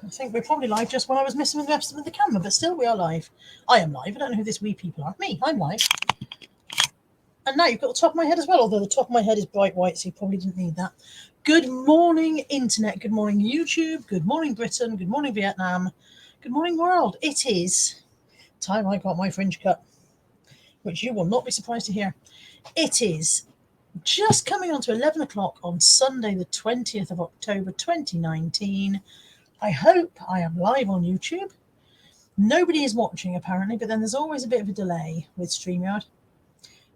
I think we're probably live just when I was messing with the camera, but still we are live. I am live. I don't know who this we people are. Me, I'm live. And now you've got the top of my head as well, although the top of my head is bright white, so you probably didn't need that. Good morning, Internet. Good morning, YouTube. Good morning, Britain. Good morning, Vietnam. Good morning, world. It is time I got my fringe cut, which you will not be surprised to hear. It is just coming on to 11 o'clock on Sunday, the 20th of October, 2019. I hope I am live on YouTube. Nobody is watching, apparently, but then there's always a bit of a delay with StreamYard.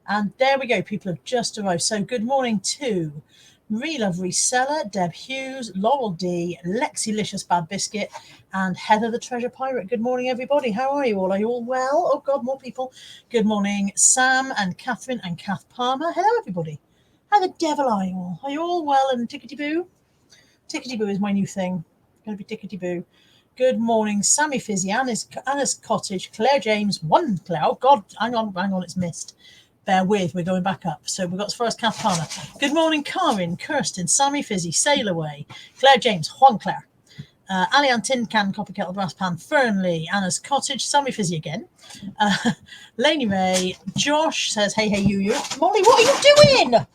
And there we go, people have just arrived. So good morning to Relove Reseller, Deb Hughes, Laurel D, Lexilicious Bad Biscuit, and Heather the Treasure Pirate. Good morning, everybody. How are you all? Are you all well? Oh, God, more people. Good morning, Sam and Catherine and Kath Palmer. Hello, everybody. How the devil are you all? Are you all well and tickety-boo? Tickety-boo is my new thing. Going to be tickety-boo. Good morning, Sammy Fizzy, Anna's Cottage, Claire James, one Claire. Oh, God, hang on, it's missed. Bear with, we're going back up. So we've got as far as Kath Palmer. Good morning, Karin, Kirsten, Sammy Fizzy, Sail Away, Claire James, Juan Claire, Ali Ann Tin Can, Copper Kettle, Brass Pan, Fernley, Anna's Cottage, Sammy Fizzy again. Lainey Ray, Josh says, hey, you. Molly, what are you doing? What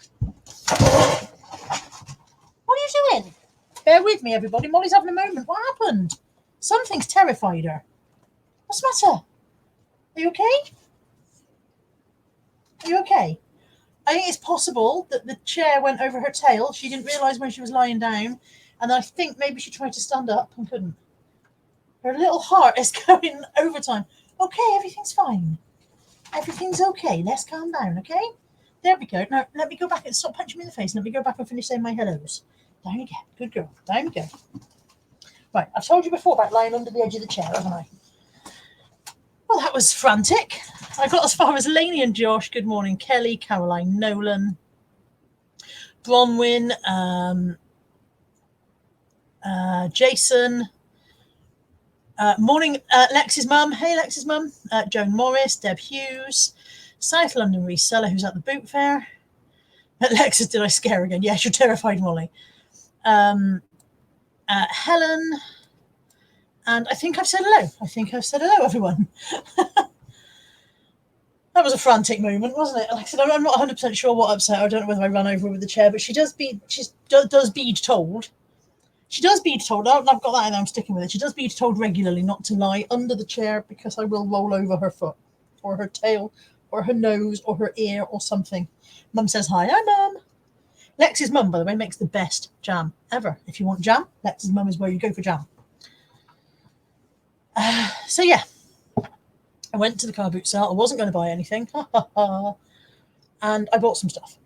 are you doing? Bear with me, everybody. Molly's having a moment. What happened? Something's terrified her. What's the matter? Are you okay? Are you okay? I think it's possible that the chair went over her tail. She didn't realise when she was lying down. And I think maybe she tried to stand up and couldn't. Her little heart is going overtime. Okay, everything's fine. Everything's okay. Let's calm down, okay? There we go. Now, let me go back and stop punching me in the face. Let me go back and finish saying my hellos. Down you get. Good girl. Down you go. Right, I've told you before about lying under the edge of the chair, haven't I? Well, that was frantic. I got as far as Lainey and Josh. Good morning, Kelly, Caroline, Nolan, Bronwyn, Jason. Morning, Lex's mum. Hey, Lex's mum. Joan Morris, Deb Hughes, South London Reseller, who's at the boot fair. Lex's, did I scare again? Yes, you're terrified, Molly. Helen. And I think I've said hello. Everyone. That was a frantic moment, wasn't it? Like I said, I'm not 100% sure what upset her. I don't know whether I ran over with the chair, but she does be told. She does be told. I've got that and I'm sticking with it. She does be told regularly not to lie under the chair because I will roll over her foot or her tail or her nose or her ear or something. Mum says hi. Hi, Mum. Lex's mum, by the way, makes the best jam ever. If you want jam, Lex's mum is where you go for jam. So yeah, I went to the car boot sale. I wasn't going to buy anything, and I bought some stuff.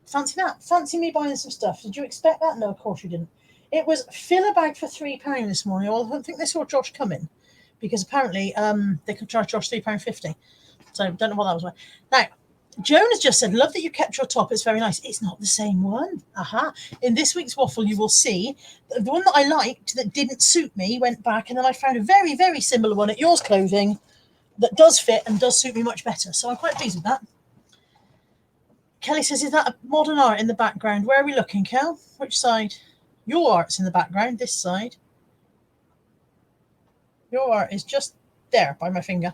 Fancy that? Fancy me buying some stuff? Did you expect that? No, of course you didn't. It was fill a bag for £3 this morning. Well, I don't think they saw Josh coming because apparently they could charge Josh £3.50. So I don't know what that was worth. Now, Joan has just said, love that you kept your top. It's very nice. It's not the same one. In this week's waffle, you will see the one that I liked that didn't suit me went back, and then I found a very, very similar one at Yours Clothing that does fit and does suit me much better. So I'm quite pleased with that. Kelly says, is that a modern art in the background? Where are we looking, Kel? Which side? Your art's in the background, this side. Your art is just there by my finger.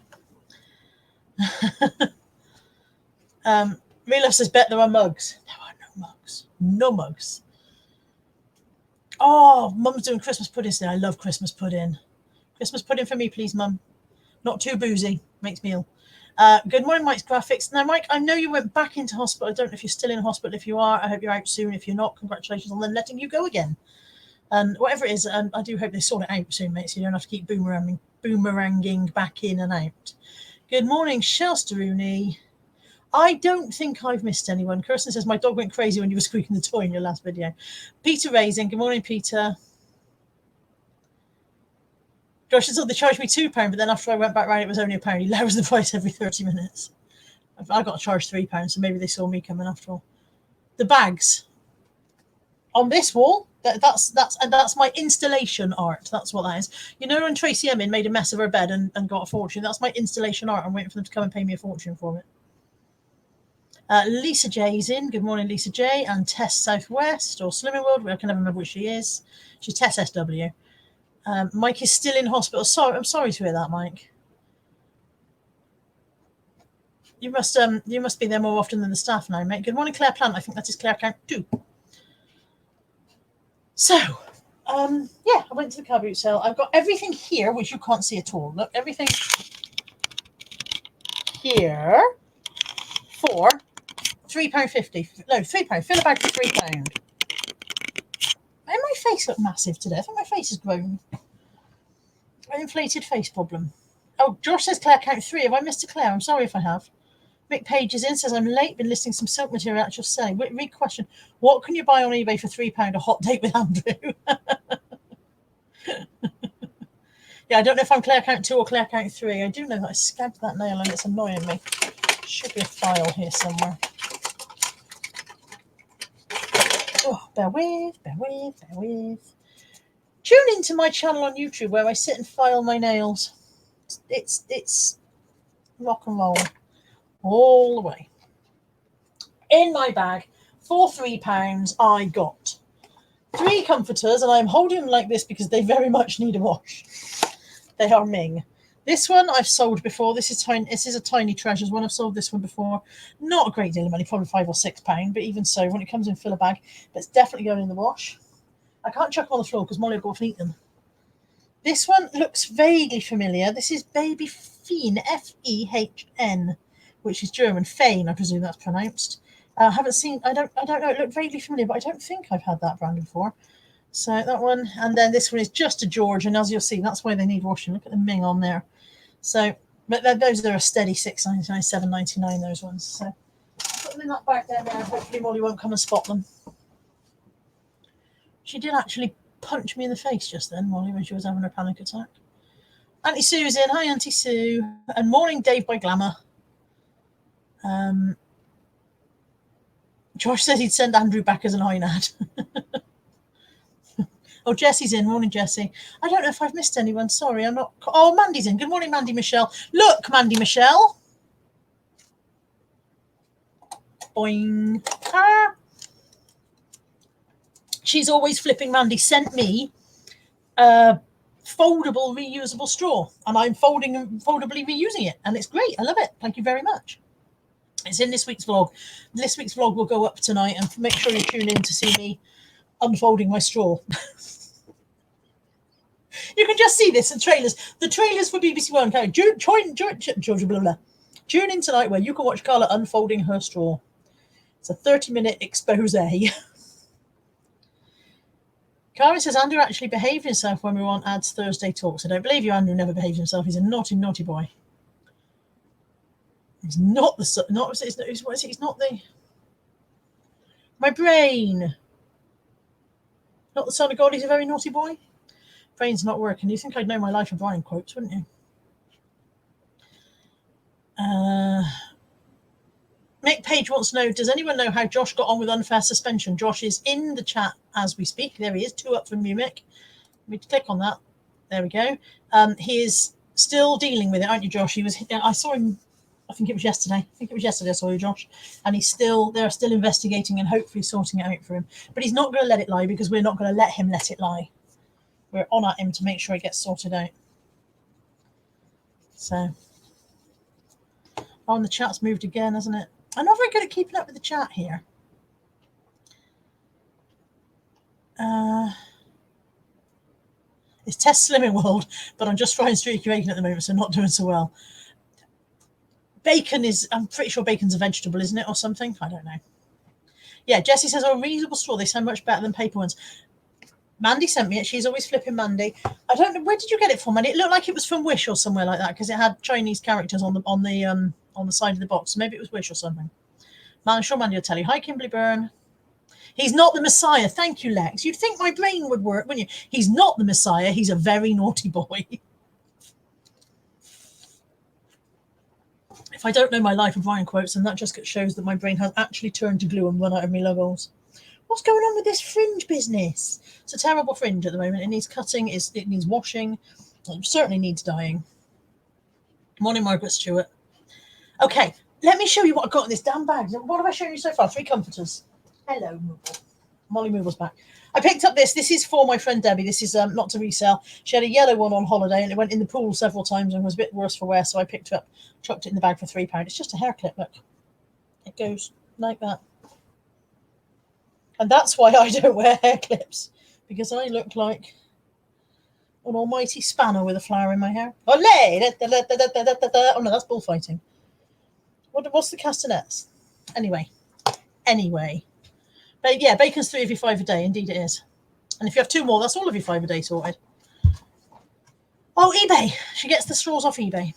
Relove says, bet there are mugs. There are no mugs. No mugs. Oh, Mum's doing Christmas pudding today. I love Christmas pudding. Christmas pudding for me, please, Mum. Not too boozy. Makes me ill. Good morning, Mike's Graphics. Now, Mike, I know you went back into hospital. I don't know if you're still in hospital. If you are, I hope you're out soon. If you're not, congratulations on them letting you go again. And whatever it is, I do hope they sort it out soon, mate, so you don't have to keep boomeranging back in and out. Good morning, Shelsteroonie. I don't think I've missed anyone. Kirsten says, my dog went crazy when you were squeaking the toy in your last video. Peter Raising. Good morning, Peter. Josh said, they charged me £2, but then after I went back round, it was only £1. He lowers the price every 30 minutes. I got charged £3, so maybe they saw me coming after all. The bags. On this wall, that's my installation art. That's what that is. You know when Tracy Emin made a mess of her bed and got a fortune? That's my installation art. I'm waiting for them to come and pay me a fortune for it. Lisa J's in. Good morning, Lisa J. And Tess Southwest or Slimming World. I can never remember which she is. She's Tess SW. Mike is still in hospital. Sorry, I'm sorry to hear that, Mike. You must be there more often than the staff now, mate. Good morning, Claire Plant. I think that is Claire Count 2. So, yeah, I went to the car boot sale. I've got everything here, which you can't see at all. Look, everything here for £3.50. No, £3. Fill a bag for £3. And my face look massive today. I think my face has grown. An inflated face problem. Oh, Josh says Claire Count 3. Have I missed a Claire? I'm sorry if I have. Mick Page is in, says I'm late, been listing some silk material at your selling. Read question. What can you buy on eBay for £3? A hot date with Andrew. Yeah, I don't know if I'm Claire Count 2 or Claire Count 3. I do know that I scabbed that nail and it's annoying me. Should be a file here somewhere. Oh, bear with. Tune into my channel on YouTube where I sit and file my nails. It's rock and roll all the way. In my bag for £3, I got 3 comforters, and I'm holding them like this because they very much need a wash. They are Ming. This one I've sold before. This is tiny. This is a tiny treasures one. I've sold this one before. Not a great deal of money, probably £5 or £6, but even so, when it comes in fill a bag, it's definitely going in the wash. I can't chuck them on the floor because Molly will go off and eat them. This one looks vaguely familiar. This is Baby Fehn, Fehn, which is German. Fein, I presume that's pronounced. I haven't seen. I don't know. It looked vaguely familiar, but I don't think I've had that brand before. So that one, and then this one is just a George, and as you'll see, that's why they need washing. Look at the Ming on there. So, but those are a steady £6.99, £7.99. Those ones. So put them in that bag there. Hopefully Molly won't come and spot them. She did actually punch me in the face just then, Molly, when she was having her panic attack. Auntie Sue's in. Hi, Auntie Sue. And morning, Dave by Glamour. Josh says he'd send Andrew back as an INAD. Oh, Jessie's in. Morning, Jessie. I don't know if I've missed anyone. Sorry, I'm not. Oh, Mandy's in. Good morning, Mandy Michelle. Look, Mandy Michelle. Boing. Ah. She's always flipping. Mandy sent me a foldable, reusable straw, and I'm foldably reusing it, and it's great. I love it. Thank you very much. It's in this week's vlog. This week's vlog will go up tonight, and make sure you tune in to see me unfolding my straw. You can just see this in trailers. The trailers for BBC One. Tune in tonight where you can watch Carla unfolding her straw. It's a 30-minute expose. Karen says Andrew actually behaved himself when we were on Ads Thursday talks. I don't believe you. Andrew never behaved himself. He's a naughty, naughty boy. He's not the he's not the my brain. Not the son of God. He's a very naughty boy. Brain's not working. You think I'd know my Life of Brian quotes, wouldn't you? Mick Page wants to know, does anyone know how Josh got on with unfair suspension? Josh is in the chat as we speak. There he is, 2 up from you, Mick. Let me click on that. There we go. He is still dealing with it, aren't you, Josh? I saw him, I think it was yesterday. I saw you, Josh. And they're still investigating and hopefully sorting it out for him. But he's not going to let it lie because we're not going to let him let it lie. We're on at him to make sure it gets sorted out. So, and the chat's moved again, hasn't it? I'm not very good at keeping up with the chat here. It's Test Slimming World, but I'm just frying streaky bacon at the moment, so not doing so well. Bacon I'm pretty sure bacon's a vegetable, isn't it, or something? I don't know. Yeah, Jessie says, oh, reusable straw, they sound much better than paper ones. Mandy sent me it. She's always flipping Mandy. I don't know, where did you get it from, Mandy? It looked like it was from Wish or somewhere like that because it had Chinese characters on the side of the box. Maybe it was Wish or something. I'm sure Mandy will tell you. Hi, Kimberly Byrne. He's not the Messiah. Thank you, Lex. You'd think my brain would work, wouldn't you? He's not the Messiah. He's a very naughty boy. If I don't know my Life of Brian quotes, then that just shows that my brain has actually turned to glue and run out of me logos. What's going on with this fringe business? It's a terrible fringe at the moment. It needs cutting. It needs washing. It certainly needs dyeing. Morning, Margaret Stewart. Okay, let me show you what I've got in this damn bag. What have I shown you so far? 3 comforters. Hello, Moogle. Molly Moogle's back. I picked up this. This is for my friend Debbie. This is not to resell. She had a yellow one on holiday and it went in the pool several times and was a bit worse for wear. So I picked it up, chucked it in the bag for £3. It's just a hair clip. Look, it goes like that. And that's why I don't wear hair clips, because I look like an almighty spanner with a flower in my hair. Olé! Oh no, that's bullfighting. What's the castanets? Anyway. Yeah, bacon's 3 of your 5 a day. Indeed it is. And if you have 2 more, that's all of your 5 a day sorted. Oh, eBay. She gets the straws off eBay.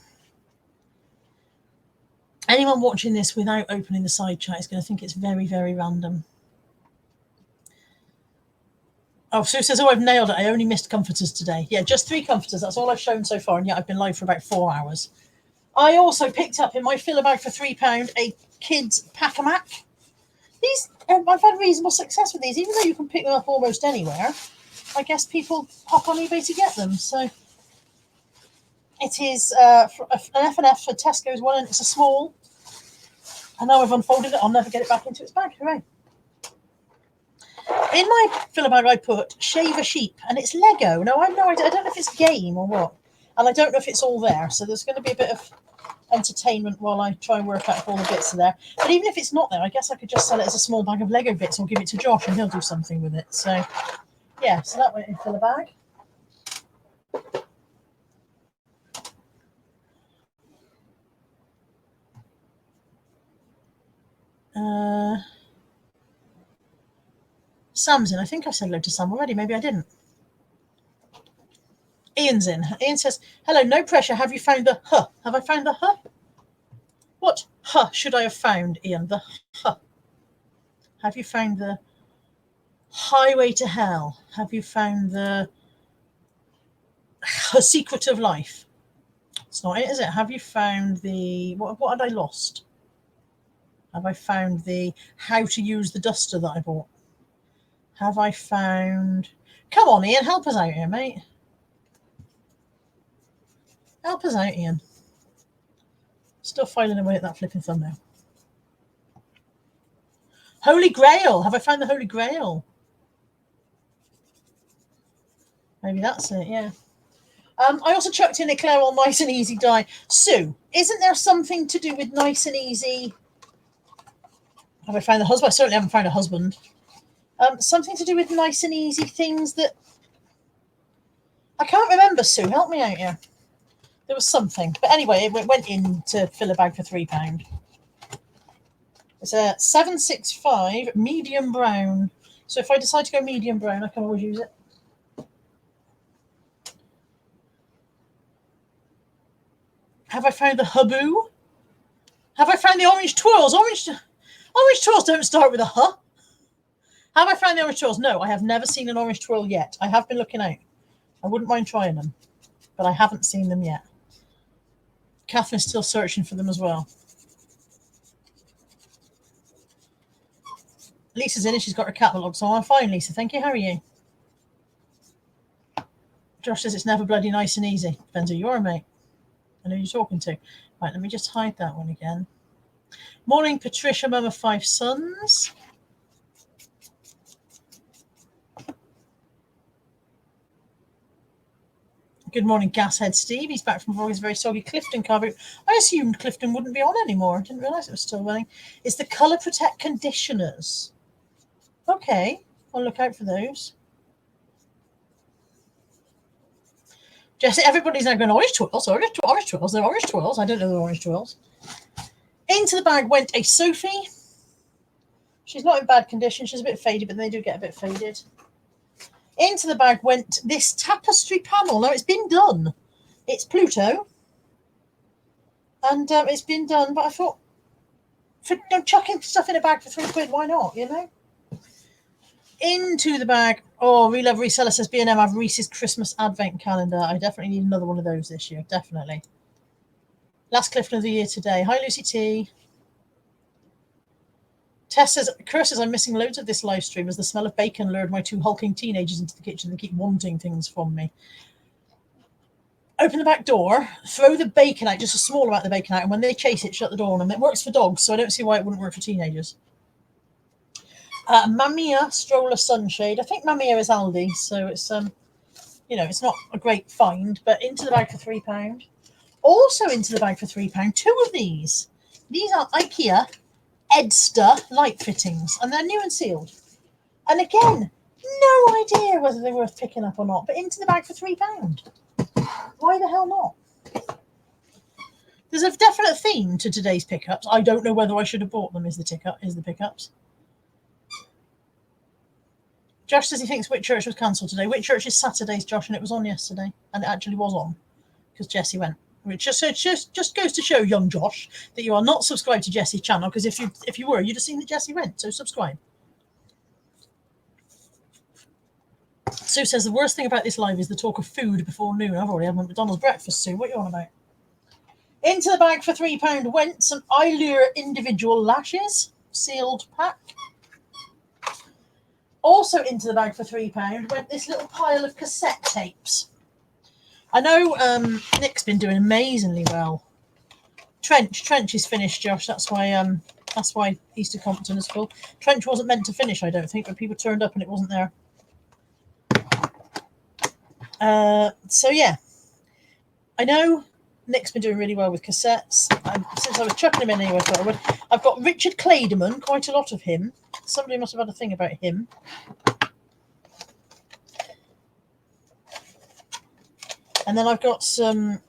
Anyone watching this without opening the side chat is going to think it's very, very random. Oh, Sue says, I've nailed it. I only missed comforters today. Yeah, just 3 comforters. That's all I've shown so far. And yet I've been live for about 4 hours. I also picked up in my filler bag for £3 a kids pack-a-mac. These, I've had reasonable success with these, even though you can pick them up almost anywhere. I guess people hop on eBay to get them. So it is an F&F for Tesco's one, and it's a small. And now I've unfolded it. I'll never get it back into its bag. Hooray. In my filler bag, I put Shave a Sheep, and it's Lego. Now, I have no idea. I don't know if it's game or what. And I don't know if it's all there. So there's going to be a bit of entertainment while I try and work out if all the bits are there. But even if it's not there, I guess I could just sell it as a small bag of Lego bits or give it to Josh and he'll do something with it. So, yeah, so that went in filler bag. Sam's in. I think I said hello to Sam already. Maybe I didn't. Ian's in. Ian says, hello, no pressure. Have you found the huh? Have I found the huh? What huh should I have found, Ian? The huh. Have you found the highway to hell? Have you found the secret of life? It's not it, is it? Have you found the... What had I lost? Have I found the how to use the duster that I bought? Have I found... Come on, Ian, help us out here, mate. Help us out, Ian. Still filing away at that flipping thumbnail. Holy Grail. Have I found the Holy Grail? Maybe that's it, yeah. I also chucked in Eclair on Nice and Easy die. Sue, isn't there something to do with Nice and Easy? Have I found the husband? I certainly haven't found a husband. Something to do with Nice and Easy things that... I can't remember, Sue. Help me out here. There was something. But anyway, it went into filler bag for £3. It's a 765 medium brown. So if I decide to go medium brown, I can always use it. Have I found the haboo? Have I found the orange twirls? Orange twirls don't start with a huh. Have I found the orange twirls? No, I have never seen an orange twirl yet. I have been looking out. I wouldn't mind trying them, but I haven't seen them yet. Catherine's still searching for them as well. Lisa's in and she's got her catalogue, so I'm fine, Lisa. Thank you. How are you? Josh says it's never bloody nice and easy. Depends who you are, mate. I know who you're talking to. Right, let me just hide that one again. Morning, Patricia, mum of 5 sons. Good morning, Gashead Steve. He's back from August, very soggy Clifton car. I assumed Clifton wouldn't be on anymore. I didn't realise it was still running. It's the Colour Protect conditioners. Okay, I'll look out for those. Jesse, everybody's now going orange twirls. Orange twirls. They're orange twirls. I don't know the orange twirls. Into the bag went a Sophie. She's not in bad condition. She's a bit faded, but they do get a bit faded. Into the bag went this tapestry panel. Now, it's been done. It's Pluto. And it's been done, but I thought, for chucking stuff in a bag for £3, why not, you know? Into the bag. Oh, Relove Reseller says B&M have Reese's Christmas Advent Calendar. I definitely need another one of those this year. Definitely. Last Clifton of the year today. Hi, Lucy T. Tess says, curses, I'm missing loads of this live stream as the smell of bacon lured my 2 hulking teenagers into the kitchen and keep wanting things from me. Open the back door, throw the bacon out, just a small amount of the bacon out, and when they chase it, shut the door on them. It works for dogs, so I don't see why it wouldn't work for teenagers. Mamiya stroller sunshade. I think Mamiya is Aldi, so it's it's not a great find, but into the bag for £3. Also into the bag for £3, two of these. These are IKEA Edster light fittings, and they're new and sealed. And again, no idea whether they're worth picking up or not, but into the bag for £3. Why the hell not? There's a definite theme to today's pickups. I don't know whether I should have bought them. Is the pickups? Josh says he thinks Whitchurch was cancelled today. Whitchurch is Saturdays, Josh, and it was on yesterday, and it actually was on because Jessie went. Which just goes to show, young Josh, that you are not subscribed to Jessie's channel. Because if you were, you'd have seen that Jessie went. So subscribe. Sue says the worst thing about this live is the talk of food before noon. I've already had my McDonald's breakfast, Sue. What are you on about? Into the bag for £3 went some Eyelure individual lashes, sealed pack. Also into the bag for £3 went this little pile of cassette tapes. I know Nick's been doing amazingly well. Trench is finished, Josh. That's why Easter Compton is full. Trench wasn't meant to finish, I don't think, but people turned up and it wasn't there. So yeah, I know Nick's been doing really well with cassettes. Since I was chucking him in anyway, I've got Richard Clayderman, quite a lot of him. Somebody must have had a thing about him. And then I've got some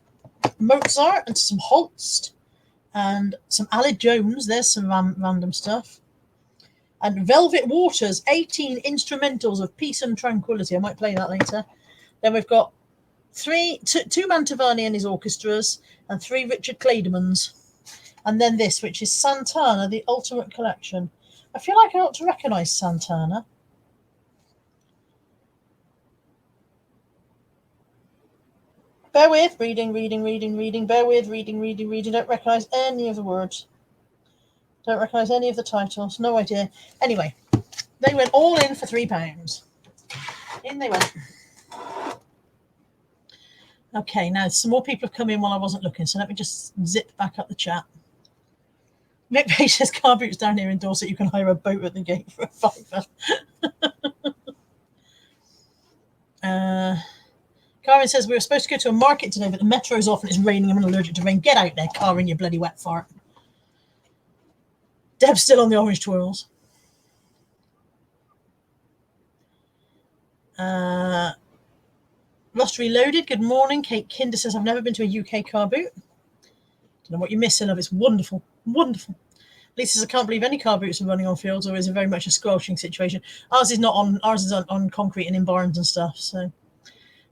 Mozart and some Holst and some Aled Jones. There's some random stuff. And Velvet Waters, 18 instrumentals of peace and tranquility. I might play that later. Then we've got two Mantovani and his orchestras, and 3 Richard Claydermans. And then this, which is Santana, the Ultimate Collection. I feel like I ought to recognise Santana. Bear with, reading. Bear with, reading. Don't recognise any of the words. Don't recognise any of the titles. No idea. Anyway, they went all in for £3. In they went. Okay, now some more people have come in while I wasn't looking, so let me just zip back up the chat. Mick Page says car boots down here in Dorset. You can hire a boat at the gate for a £5. Karen says we were supposed to go to a market today, but the metro's off and it's raining. I'm allergic to rain. Get out there, Karen, you bloody wet fart. Deb's still on the orange twirls. Rust Reloaded, good morning. Kate Kinder says, I've never been to a UK car boot. Don't know what you're missing, love. It's wonderful. Lisa says, I can't believe any car boots are running on fields, or is it very much a squelching situation? Ours is not on. Ours is on concrete and in barns and stuff. So,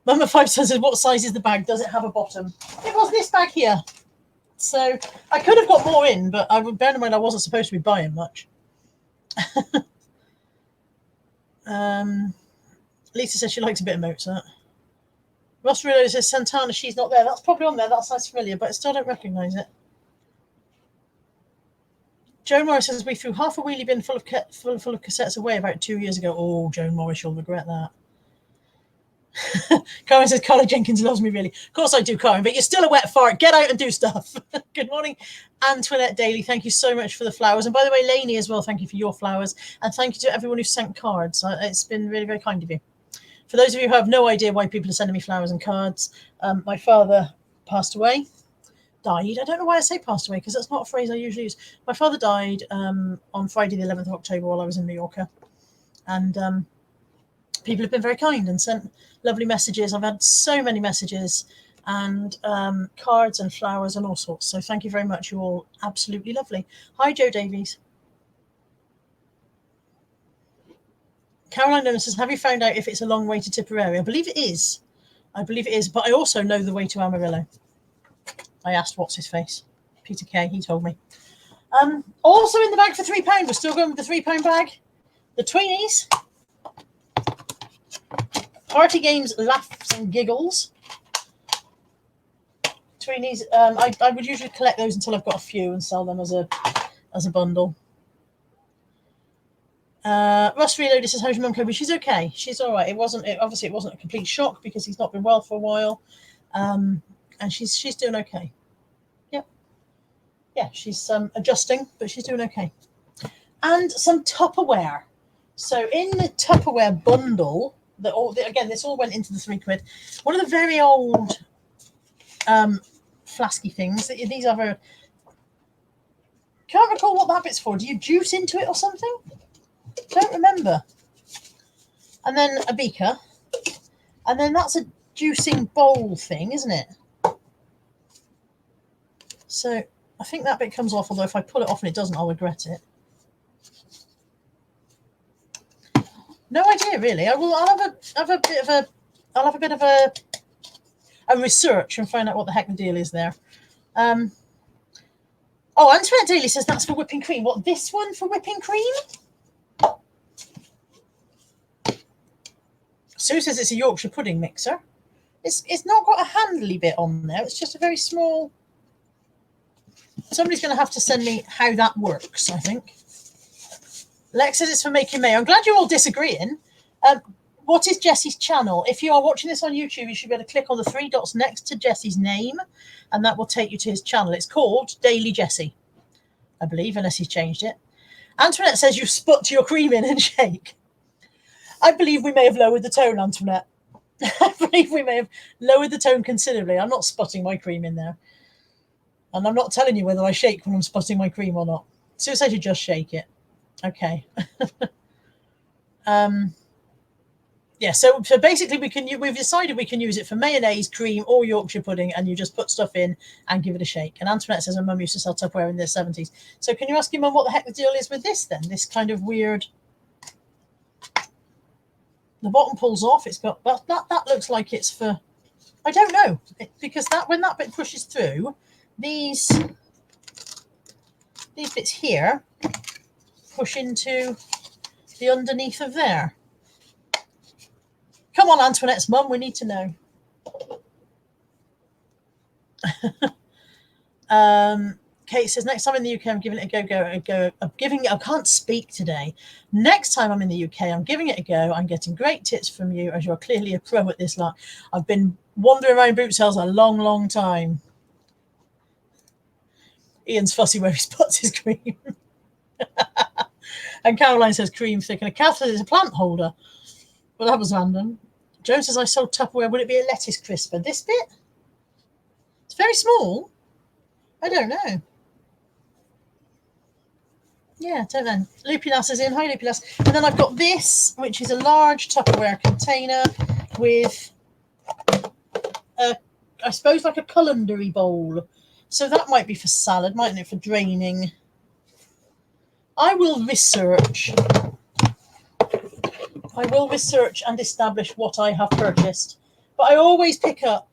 Mama 5 says, what size is the bag? Does it have a bottom? It was this bag here. So I could have got more in, but I would bear in mind I wasn't supposed to be buying much. Lisa says she likes a bit of Mozart. Ross Rillo says Santana, she's not there. That's probably on there. That sounds familiar, but I still don't recognise it. Joan Morris says we threw half a wheelie bin full of cassettes away about 2 years ago. Oh, Joan Morris, you'll regret that. Karen says Carla Jenkins loves me really. Of course I do, Karen, but you're still a wet fart. Get out and do stuff. Good morning, Antoinette Daly. Thank you so much for the flowers. And by the way, Lainey as well, thank you for your flowers. And thank you to everyone who sent cards. It's been really, very kind of you. For those of you who have no idea why people are sending me flowers and cards, my father passed away. Died. I don't know why I say passed away, because that's not a phrase I usually use. My father died on Friday the 11th of October while I was in New Yorker. And people have been very kind and sent lovely messages. I've had so many messages and cards and flowers and all sorts. So thank you very much. You're all absolutely lovely. Hi, Joe Davies. Caroline Lennon says, have you found out if it's a long way to Tipperary? I believe it is. But I also know the way to Amarillo. I asked what's his face. Peter Kay, he told me. Also in the bag for £3. We're still going with the £3 bag. The Tweenies. Party Games, Laughs and Giggles. Tweenies. I would usually collect those until I've got a few and sell them as a bundle. Russ Reloaded says, how's your mum coping? She's okay. She's all right. Obviously it wasn't a complete shock because he's not been well for a while. And she's doing okay. Yep. Yeah, she's adjusting, but she's doing okay. And some Tupperware. So in the Tupperware bundle, again, this all went into the £3. One of the very old flasky things. These are very... Can't recall what that bit's for. Do you juice into it or something? Don't remember. And then a beaker. And then that's a juicing bowl thing, isn't it? So I think that bit comes off, although if I pull it off and it doesn't, I'll regret it. No idea, really. I'll have a bit of a research and find out what the heck the deal is there. Oh, Antoinette Daly says that's for whipping cream. What, this one for whipping cream? Sue says it's a Yorkshire pudding mixer. It's not got a handly bit on there. It's just a very small... Somebody's going to have to send me how that works, I think. Lex says it's for making mayo. I'm glad you're all disagreeing. What is Jessie's channel? If you are watching this on YouTube, you should be able to click on the 3 dots next to Jessie's name, and that will take you to his channel. It's called Daily Jessie, I believe, unless he's changed it. Antoinette says you sput your cream in and shake. I believe we may have lowered the tone, Antoinette. I believe we may have lowered the tone considerably. I'm not sputting my cream in there. And I'm not telling you whether I shake when I'm sputting my cream or not. Sue says you just shake it. Okay. Yeah, so basically we've decided we can use it for mayonnaise, cream, or Yorkshire pudding, and you just put stuff in and give it a shake. And Antoinette says her mum used to sell Tupperware in the 70s. So can you ask your mum what the heck the deal is with this then? This kind of weird... The bottom pulls off. It's got... Well, that looks like it's for... I don't know. Because when that bit pushes through, these bits here push into the underneath of there. Come on, Antoinette's mum, we need to know. Kate says, next time in the UK, I'm giving it a go. I can't speak today. Next time I'm in the UK, I'm giving it a go. I'm getting great tips from you, as you're clearly a pro at this lot. I've been wandering around boot sales a long, long time. Ian's fussy where he spots his cream. And Caroline says cream thickener. Kath says it's a plant holder. Well, that was random. Joan says I sold Tupperware. Would it be a lettuce crisper? This bit? It's very small. I don't know. Yeah, don't know. Lupinas is in. Hi, Lupinas. And then I've got this, which is a large Tupperware container with, I suppose, like a culinary bowl. So that might be for salad, mightn't it, for draining? I will research and establish what I have purchased. But I always pick up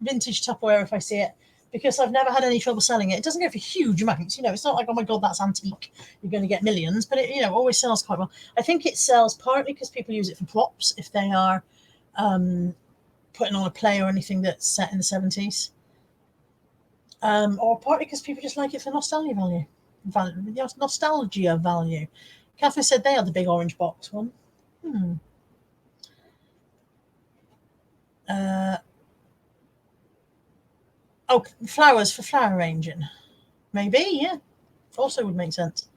vintage Tupperware if I see it, because I've never had any trouble selling it. It doesn't go for huge amounts. You know, it's not like, oh my God, that's antique. You're going to get millions. But it, you know, always sells quite well. I think it sells partly because people use it for props if they are putting on a play or anything that's set in the 70s. Or partly because people just like it for nostalgia value. Nostalgia value. Catherine said they are the big orange box one. Oh, flowers for flower arranging. Maybe, yeah. Also would make sense.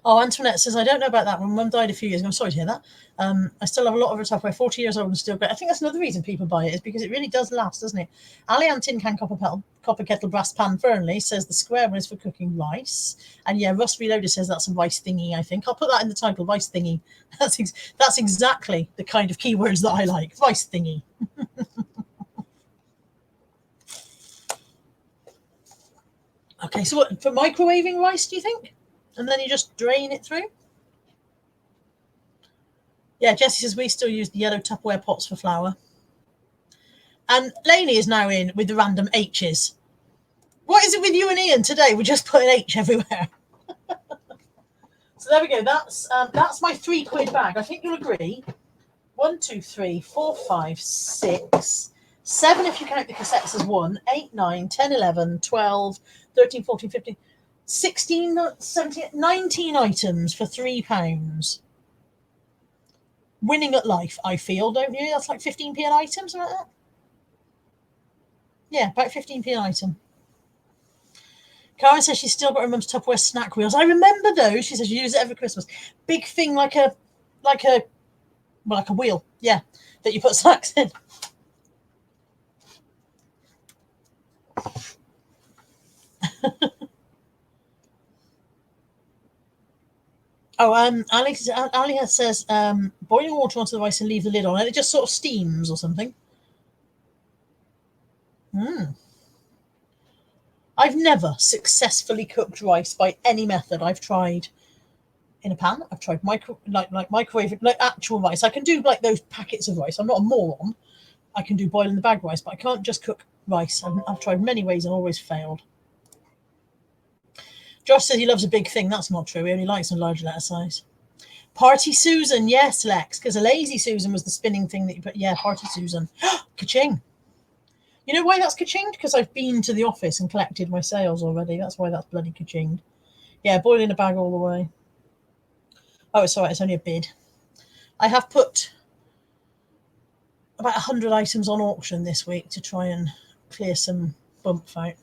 Oh, Antoinette says, I don't know about that one. Mum died a few years ago. I'm sorry to hear that. I still have a lot of her Tupperware, 40 years old and still great. I think that's another reason people buy it, is because it really does last, doesn't it? Allianz tin can copper kettle brass pan Fernley says the square one is for cooking rice. And yeah, Russ Reloaded says that's a rice thingy, I think. I'll put that in the title, rice thingy. That's exactly the kind of keywords that I like. Rice thingy. Okay, so what, for microwaving rice, do you think? And then you just drain it through? Yeah, Jessie says we still use the yellow Tupperware pots for flour. And Lainey is now in with the random H's. What is it with you and Ian today? We're just putting H everywhere. So there we go. That's my £3 bag. I think you'll agree. 1, 2, 3, 4, 5, 6, 7 if you count the cassettes as 1, 8, 9, 10, 11, 12, 13, 14, 15, 16, 17, 19 items for £3. Winning at life, I feel, don't you? That's like 15p an item, something like that. Yeah, about 15p an item. Karen says she's still got her mum's Tupperware snack wheels. I remember those. She says you use it every Christmas. Big thing like a wheel, yeah, that you put snacks in. Oh, Ali says boiling water onto the rice and leave the lid on, and it just sort of steams or something. I've never successfully cooked rice by any method. I've tried in a pan. I've tried microwave, like actual rice. I can do like those packets of rice. I'm not a moron. I can do boil in the bag rice, but I can't just cook rice. I've tried many ways and always failed. Josh says he loves a big thing. That's not true. He only likes a large letter size. Party Susan, yes, Lex, because a lazy Susan was the spinning thing that you put. Yeah, Party Susan. Ka-ching. You know why that's ka-chinged? Because I've been to the office and collected my sales already. That's why that's bloody ka-chinged. Yeah, boil in a bag all the way. Oh, it's all right. It's only a bid. I have put about 100 items on auction this week to try and clear some bump out.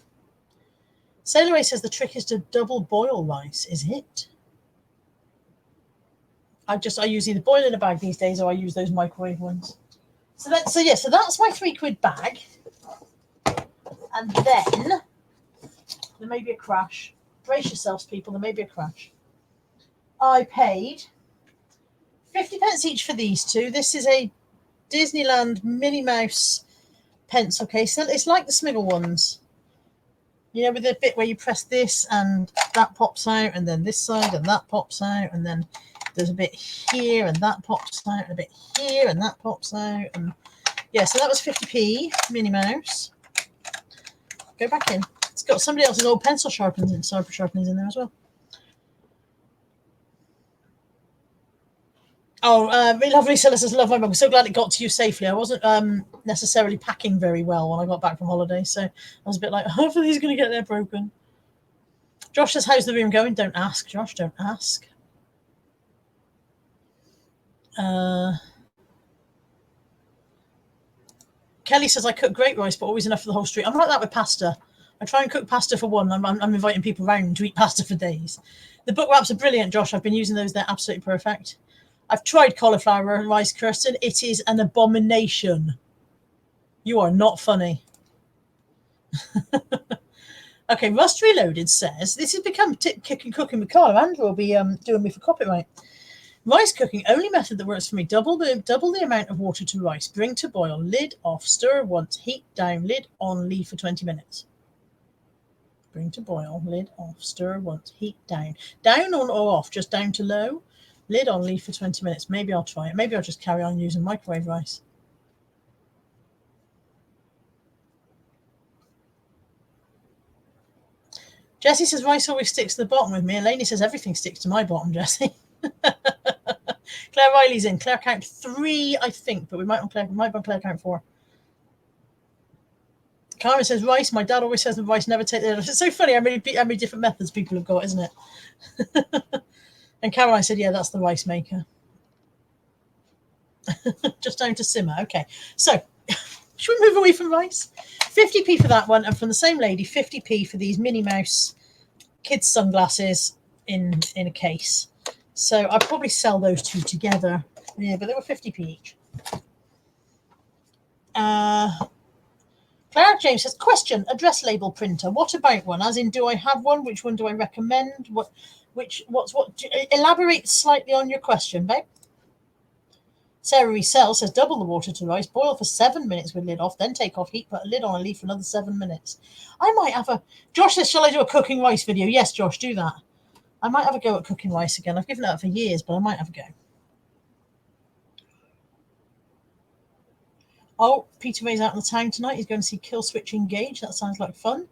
Sailor Ray says the trick is to double boil rice. Is it? I use either boil in a bag these days or I use those microwave ones. So that's my £3 bag. And then there may be a crash. Brace yourselves, people. There may be a crash. I paid 50p each for these two. This is a Disneyland Minnie Mouse pencil case. It's like the Smiggle ones. You know, with the bit where you press this and that pops out, and then this side and that pops out, and then there's a bit here and that pops out, and a bit here and that pops out. And yeah, so that was 50p, Minnie Mouse. Go back in. It's got somebody else's old pencil sharpeners in there as well. Oh, really lovely. Celeste says, love my mug. I'm so glad it got to you safely. I wasn't necessarily packing very well when I got back from holiday, so I was a bit like, hopefully he's going to get there broken. Josh says, how's the room going? Don't ask, Josh. Don't ask. Kelly says, I cook great rice, but always enough for the whole street. I'm like that with pasta. I try and cook pasta for one. I'm inviting people around to eat pasta for days. The book wraps are brilliant, Josh. I've been using those. They're absolutely perfect. I've tried cauliflower and rice, Kirsten. It is an abomination. You are not funny. Okay, Rust Reloaded says, this has become cooking with Carl. Andrew will be doing me for copyright. Rice cooking, only method that works for me. Double the amount of water to rice. Bring to boil, lid off, stir once, heat down, lid on, leave for 20 minutes. Bring to boil, lid off, stir once, heat down. Down or off, just down to low. Lid on, leave for 20 minutes. Maybe I'll try it. Maybe I'll just carry on using microwave rice. Jessie says rice always sticks to the bottom with me. Elaine says everything sticks to my bottom, Jessie. Claire Riley's in. Claire count 3, I think, but we might be on Claire count 4. Carmen says rice. My dad always says the rice never take the lid off. It's so funny how many different methods people have got, isn't it? And Caroline said, yeah, that's the rice maker. Just down to simmer. Okay. So, should we move away from rice? 50p for that one. And from the same lady, 50p for these Minnie Mouse kids' sunglasses in a case. So, I'd probably sell those two together. Yeah, but they were 50p each. Clara James says, question, address label printer. What about one? As in, do I have one? Which one do I recommend? Elaborate slightly on your question, babe. Sarah Resell says, double the water to rice, boil for 7 minutes with lid off, then take off, heat, put a lid on and leave for another 7 minutes. I might have Josh says, shall I do a cooking rice video? Yes, Josh, do that. I might have a go at cooking rice again. I've given it up for years, but I might have a go. Oh, Peter Ray's out in the town tonight. He's going to see Kill Switch Engage. That sounds like fun.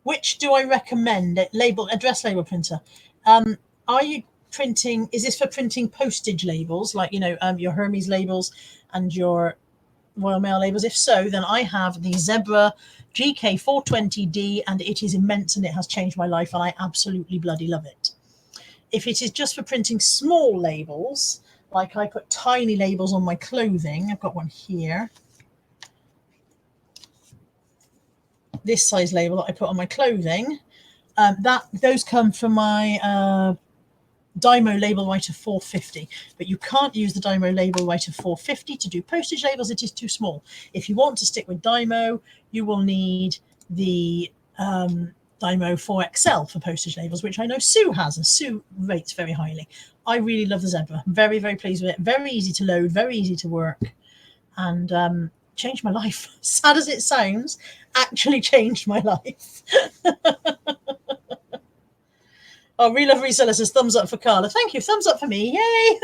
Which do I recommend? Address label printer. Are you printing? Is this for printing postage labels, like your Hermes labels and your Royal Mail labels? If so, then I have the Zebra GK420D, and it is immense and it has changed my life, and I absolutely bloody love it. If it is just for printing small labels, like I put tiny labels on my clothing, I've got one here. This size label that I put on my clothing, Those come from my Dymo label writer 450, but you can't use the Dymo label writer 450 to do postage labels. It is too small. If you want to stick with Dymo, you will need the Dymo 4XL for postage labels, which I know Sue has, and Sue rates very highly. I really love the Zebra. Very, very pleased with it. Very easy to load, very easy to work, and changed my life. Sad as it sounds, actually changed my life. Oh, Real Love Reseller says thumbs up for Carla. Thank you. Thumbs up for me. Yay.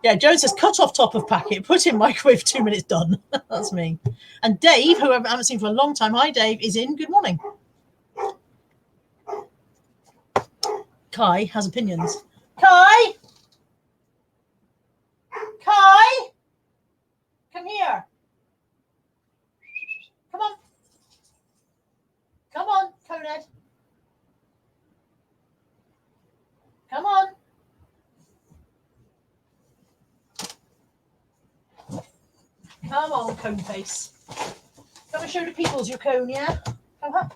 Yeah, Joan says cut off top of packet, put in microwave, 2 minutes, done. That's me. And Dave, who I haven't seen for a long time, hi Dave, is in. Good morning. Kai has opinions. Kai? Kai? Come here. Come on. Come on, Conehead. Come on. Come on, cone face. Come and show the peoples your cone, yeah? Come up.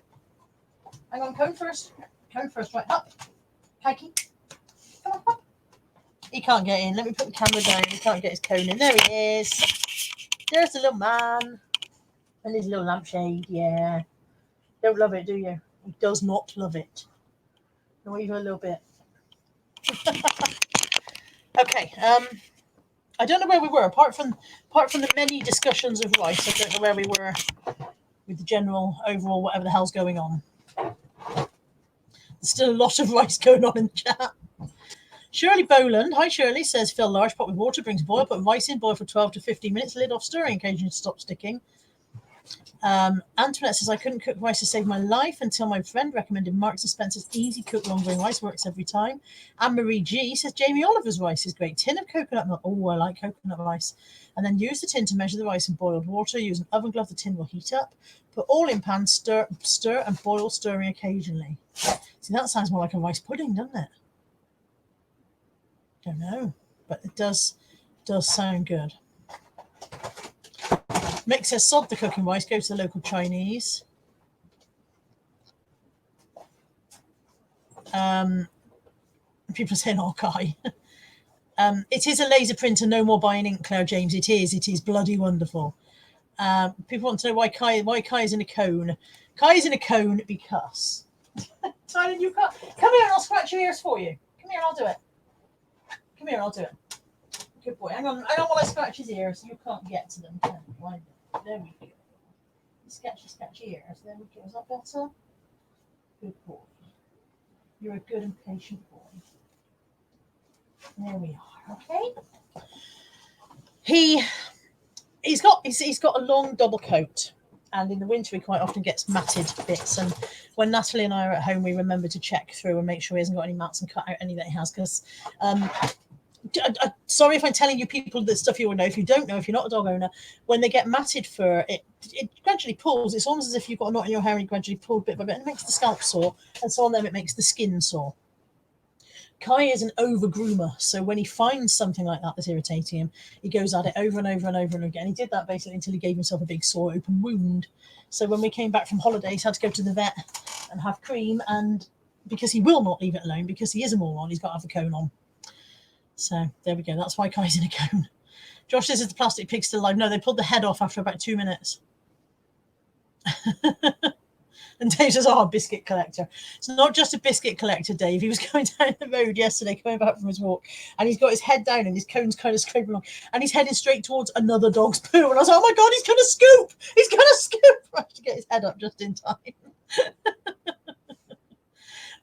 Hang on, cone first. Cone first, right up. Pikey. Come on, up. He can't get in. Let me put the camera down. He can't get his cone in. There he is. There's the little man. And his little lampshade, yeah. Don't love it, do you? He does not love it. Not even a little bit. Okay, I don't know where we were, apart from the many discussions of rice. I don't know where we were with the general overall whatever the hell's going on. There's still a lot of rice going on in the chat. Shirley Boland, hi Shirley, says fill large pot with water, brings boil, put rice in, boil for 12 to 15 minutes, lid off, stirring occasionally to stop sticking. Antoinette says I couldn't cook rice to save my life until my friend recommended Marks and Spencer's easy cook long grain rice, works every time. Anne Marie G says Jamie Oliver's rice is great. Tin of coconut milk. Oh, I like coconut rice. And then use the tin to measure the rice in boiled water. Use an oven glove, the tin will heat up. Put all in pan, stir and boil, stirring occasionally. See, that sounds more like a rice pudding, doesn't it? Don't know, but it does sound good. Mick says, sod the cooking rice, go to the local Chinese. People are saying, oh, Kai. It is a laser printer, no more buying ink, Claire James. It is bloody wonderful. People want to know why Kai is in a cone. Kai is in a cone because... Tyler, you can't... Come here and I'll scratch your ears for you. Come here and I'll do it. Come here and I'll do it. Good boy. Hang on while I scratch his ears. You can't get to them, can you? There we go. Scratch ears. There we go. Is that better? Good boy. You're a good and patient boy. There we are. Okay. He's got a long double coat, and in the winter he quite often gets matted bits. And when Natalie and I are at home, we remember to check through and make sure he hasn't got any mats and cut out any that he has, because sorry if I'm telling you people that stuff you will know. If you don't know, if you're not a dog owner, when they get matted fur, it gradually pulls. It's almost as if you've got a knot in your hair and you gradually pull bit by bit, and it makes the scalp sore, and so on them it makes the skin sore. Kai is an over groomer, so when he finds something like that that's irritating him, he goes at it over and over and over and again. He did that basically until he gave himself a big sore open wound. So when we came back from holidays, had to go to the vet and have cream, and because he will not leave it alone, because he is a moron, he's got to have the cone on. So there we go. That's why Kai's in a cone. Josh says, is the plastic pig still alive? No, they pulled the head off after about 2 minutes. And Dave says, oh, biscuit collector. It's not just a biscuit collector, Dave. He was going down the road yesterday, coming back from his walk, and he's got his head down and his cone's kind of scraping along, and he's heading straight towards another dog's poo. And I was like, oh my God, he's going to scoop. He's going to scoop. I have to get his head up just in time.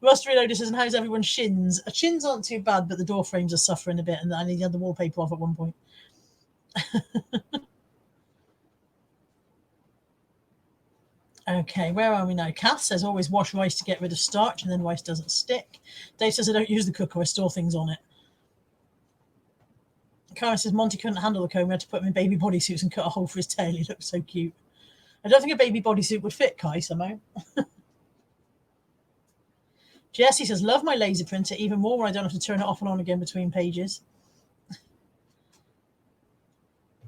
Rust Reloaded says, and how's everyone's shins? Shins aren't too bad, but the door frames are suffering a bit, and I need the wallpaper off at one point. Okay, where are we now? Kath says, always wash rice to get rid of starch, and then rice doesn't stick. Dave says, I don't use the cooker, I store things on it. Karen says, Monty couldn't handle the comb, we had to put him in baby bodysuits and cut a hole for his tail. He looked so cute. I don't think a baby bodysuit would fit Kai somehow. Jessie says, love my laser printer even more when I don't have to turn it off and on again between pages.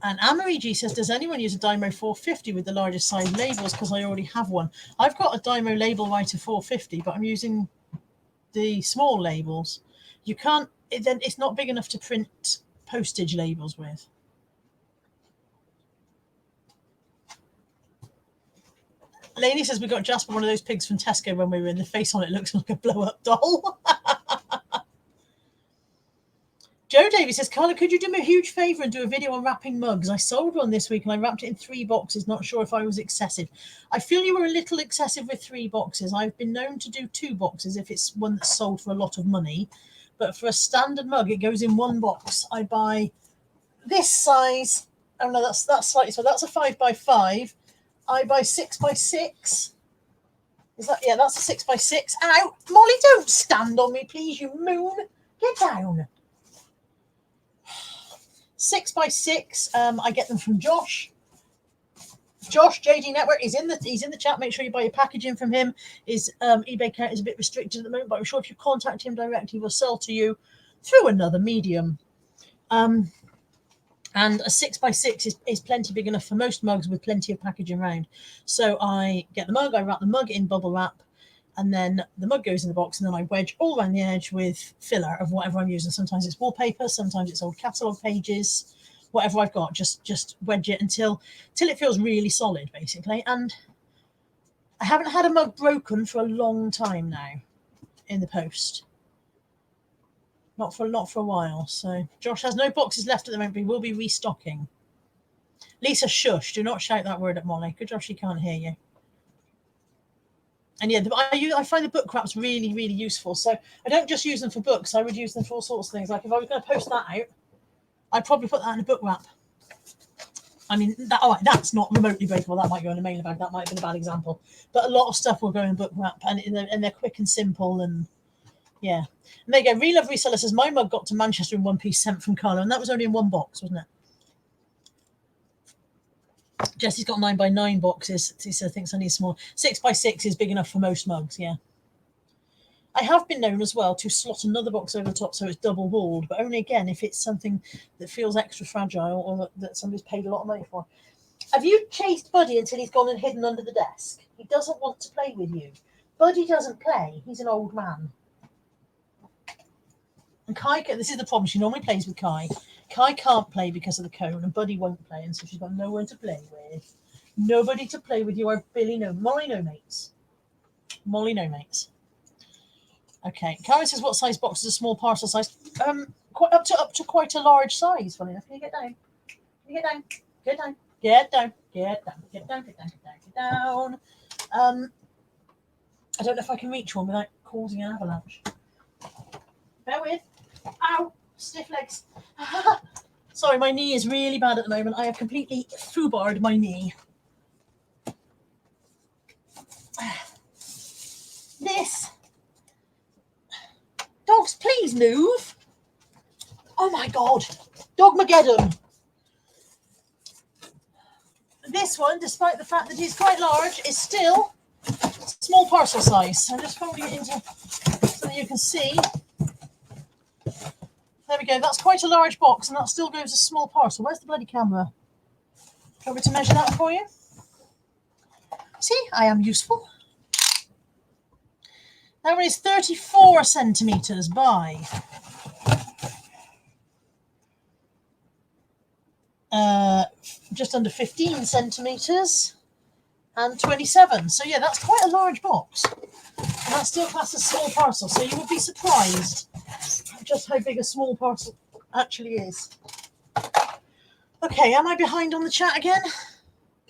And Amory G says, does anyone use a Dymo 450 with the largest size labels? Because I already have one. I've got a Dymo label writer 450, but I'm using the small labels. You can't, then it's not big enough to print postage labels with. Lainey says we got Jasper one of those pigs from Tesco when we were in. The face on it looks like a blow-up doll. Joe Davies says, Carla, could you do me a huge favour and do a video on wrapping mugs? I sold one this week and I wrapped it in 3 boxes. Not sure if I was excessive. I feel you were a little excessive with 3 boxes. I've been known to do 2 boxes if it's one that's sold for a lot of money. But for a standard mug, it goes in 1 box. I buy this size. Oh no, that's slightly so. That's a 5x5. I buy 6x6. Is that, yeah, that's a 6x6. Ow, Molly, don't stand on me, please, you moon. Get down. 6x6. I get them from Josh. Josh, JD Network, he's in the chat. Make sure you buy your packaging from him. His eBay account is a bit restricted at the moment, but I'm sure if you contact him directly, he will sell to you through another medium. And a 6x6 is plenty big enough for most mugs with plenty of packaging around. So I get the mug, I wrap the mug in bubble wrap, and then the mug goes in the box, and then I wedge all around the edge with filler of whatever I'm using. Sometimes it's wallpaper, sometimes it's old catalogue pages, whatever I've got. Just wedge it until it feels really solid, basically. And I haven't had a mug broken for a long time now in the post. Not for a while. So Josh has no boxes left at the moment, but he will be restocking. Lisa, shush. Do not shout that word at Molly. Good job she can't hear you. And yeah, I find the book wraps really, really useful. So I don't just use them for books. I would use them for all sorts of things. Like if I was going to post that out, I'd probably put that in a book wrap. I mean, that's not remotely breakable. That might go in a mailer bag. That might have been a bad example. But a lot of stuff will go in book wrap, and they're quick and simple. And yeah. And there you go. Relove Reseller says, my mug got to Manchester in 1 piece sent from Carlo, and that was only in 1 box, wasn't it? Jesse's got 9x9 boxes. He says, thinks I need small. 6x6 is big enough for most mugs, yeah. I have been known as well to slot another box over the top so it's double walled, but only again if it's something that feels extra fragile or that somebody's paid a lot of money for. Have you chased Buddy until he's gone and hidden under the desk? He doesn't want to play with you. Buddy doesn't play. He's an old man. And Kai, this is the problem. She normally plays with Kai. Kai can't play because of the cone, and Buddy won't play, and so she's got no one to play with. Nobody to play with. You are Billy no. Molly no mates. Molly no mates. Okay. Karen says, what size box is a small parcel size? Quite up to quite a large size. Funny enough. Can you get down? Can you get down? Get down. Get down. Get down. Get down. Get down. Get down. Get down. I don't know if I can reach one without causing an avalanche. Bear with. Ow! Stiff legs. Sorry, my knee is really bad at the moment. I have completely foobarred my knee. This. Dogs, please move. Oh my God. Dogmageddon. This one, despite the fact that it's quite large, is still small parcel size. I'm just folding it into so that you can see. There we go. That's quite a large box, and that still goes as small parcel. Where's the bloody camera? Do you want me to measure that for you? See, I am useful. That one is 34 centimetres by just under 15 centimetres and 27. So yeah, that's quite a large box. And that's still classed as small parcel. So you would be surprised just how big a small parcel actually is. Okay, am I behind on the chat again?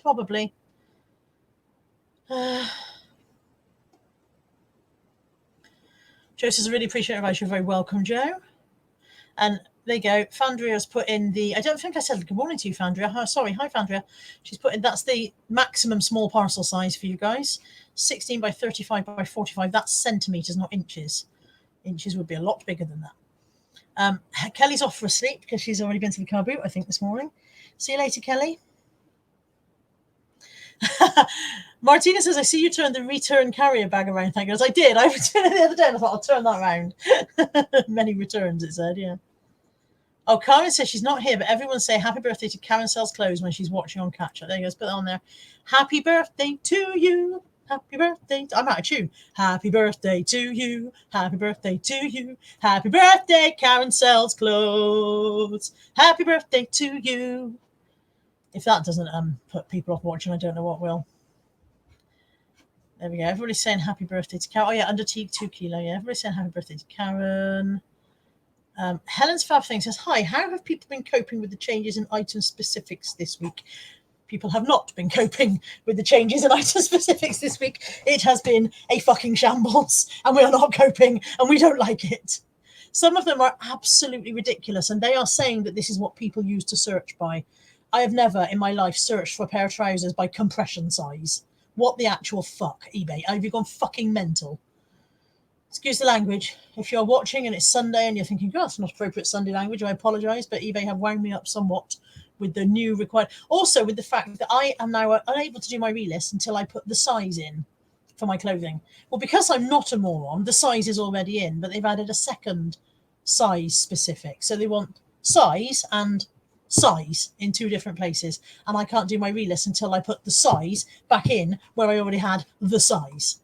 Probably. Joe says, I really appreciate your advice. You're very welcome, Joe. And there you go. Fandria's put in the, I don't think I said good morning to you, Fandria. Sorry, hi, Fandria. She's put in, that's the maximum small parcel size for you guys. 16 by 35 by 45. That's centimetres, not inches. Inches would be a lot bigger than that. Kelly's off for a sleep because she's already been to the car boot, I think, this morning. See you later, Kelly. Martina says, I see you turned the return carrier bag around. Thank goodness. I did. I returned it the other day and I thought I'll turn that around. Many returns, it said, yeah. Oh, Karen says she's not here, but everyone say happy birthday to Karen Sells Clothes when she's watching on Catch Up. There you go. Let's put that on there. Happy birthday to you. Happy birthday. I'm out of tune. Happy birthday to you. Happy birthday to you. Happy birthday, Karen Sells Clothes. Happy birthday to you. If that doesn't put people off watching, I don't know what will. There we go. Everybody's saying happy birthday to Karen. Oh, yeah, under 2 kilo. Yeah, everybody's saying happy birthday to Karen. Helen's Fab Thing says, hi, how have people been coping with the changes in item specifics this week? People have not been coping with the changes in item specifics this week. It has been a fucking shambles, and we are not coping, and we don't like it. Some of them are absolutely ridiculous, and they are saying that this is what people use to search by. I have never in my life searched for a pair of trousers by compression size. What the actual fuck, eBay? Have you gone fucking mental? Excuse the language. If you're watching and it's Sunday and you're thinking, oh, that's not appropriate Sunday language, I apologise, but eBay have wound me up somewhat with the new required. Also, with the fact that I am now unable to do my relist until I put the size in for my clothing. Well, because I'm not a moron, the size is already in, but they've added a second size specific. So they want size and size in two different places. And I can't do my relist until I put the size back in where I already had the size.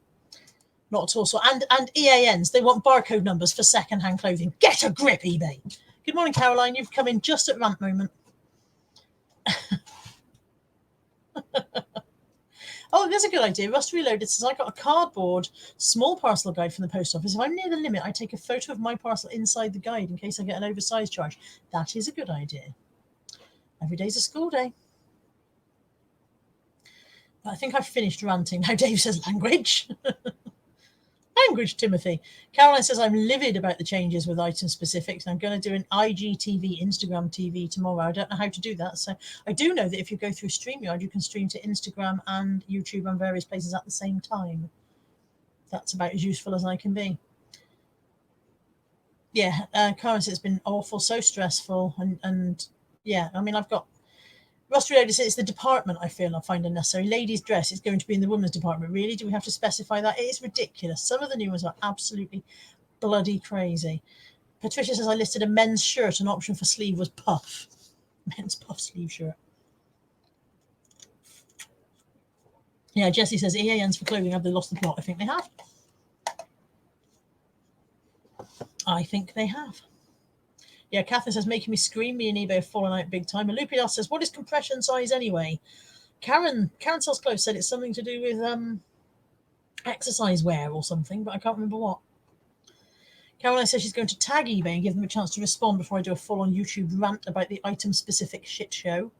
Not at all. So, and EANs, they want barcode numbers for second-hand clothing. Get a grip, eBay. Good morning, Caroline. You've come in just at rant moment. Oh, there's a good idea. Rust Reloaded says, I got a cardboard small parcel guide from the post office. If I'm near the limit, I take a photo of my parcel inside the guide in case I get an oversized charge. That is a good idea. Every day's a school day. I think I've finished ranting. Now Dave says language. Language, Timothy. Caroline says, I'm livid about the changes with item specifics, and I'm going to do an IGTV, Instagram TV tomorrow. I don't know how to do that. So I do know that if you go through StreamYard, you can stream to Instagram and YouTube and various places at the same time. That's about as useful as I can be. Yeah, Caroline says it's been awful, so stressful. And yeah, I mean, I've got Ross Reloaded says it's the department I find unnecessary. Ladies' dress is going to be in the women's department. Really? Do we have to specify that? It is ridiculous. Some of the new ones are absolutely bloody crazy. Patricia says I listed a men's shirt. An option for sleeve was puff. Men's puff sleeve shirt. Yeah, Jessie says EANs for clothing. Have they lost the plot? I think they have. I think they have. Yeah, Catherine says, making me scream. Me and eBay have fallen out big time. And Lupia says, what is compression size anyway? Karen Sells Clothes said it's something to do with exercise wear or something, but I can't remember what. Caroline says she's going to tag eBay and give them a chance to respond before I do a full-on YouTube rant about the item-specific shit show.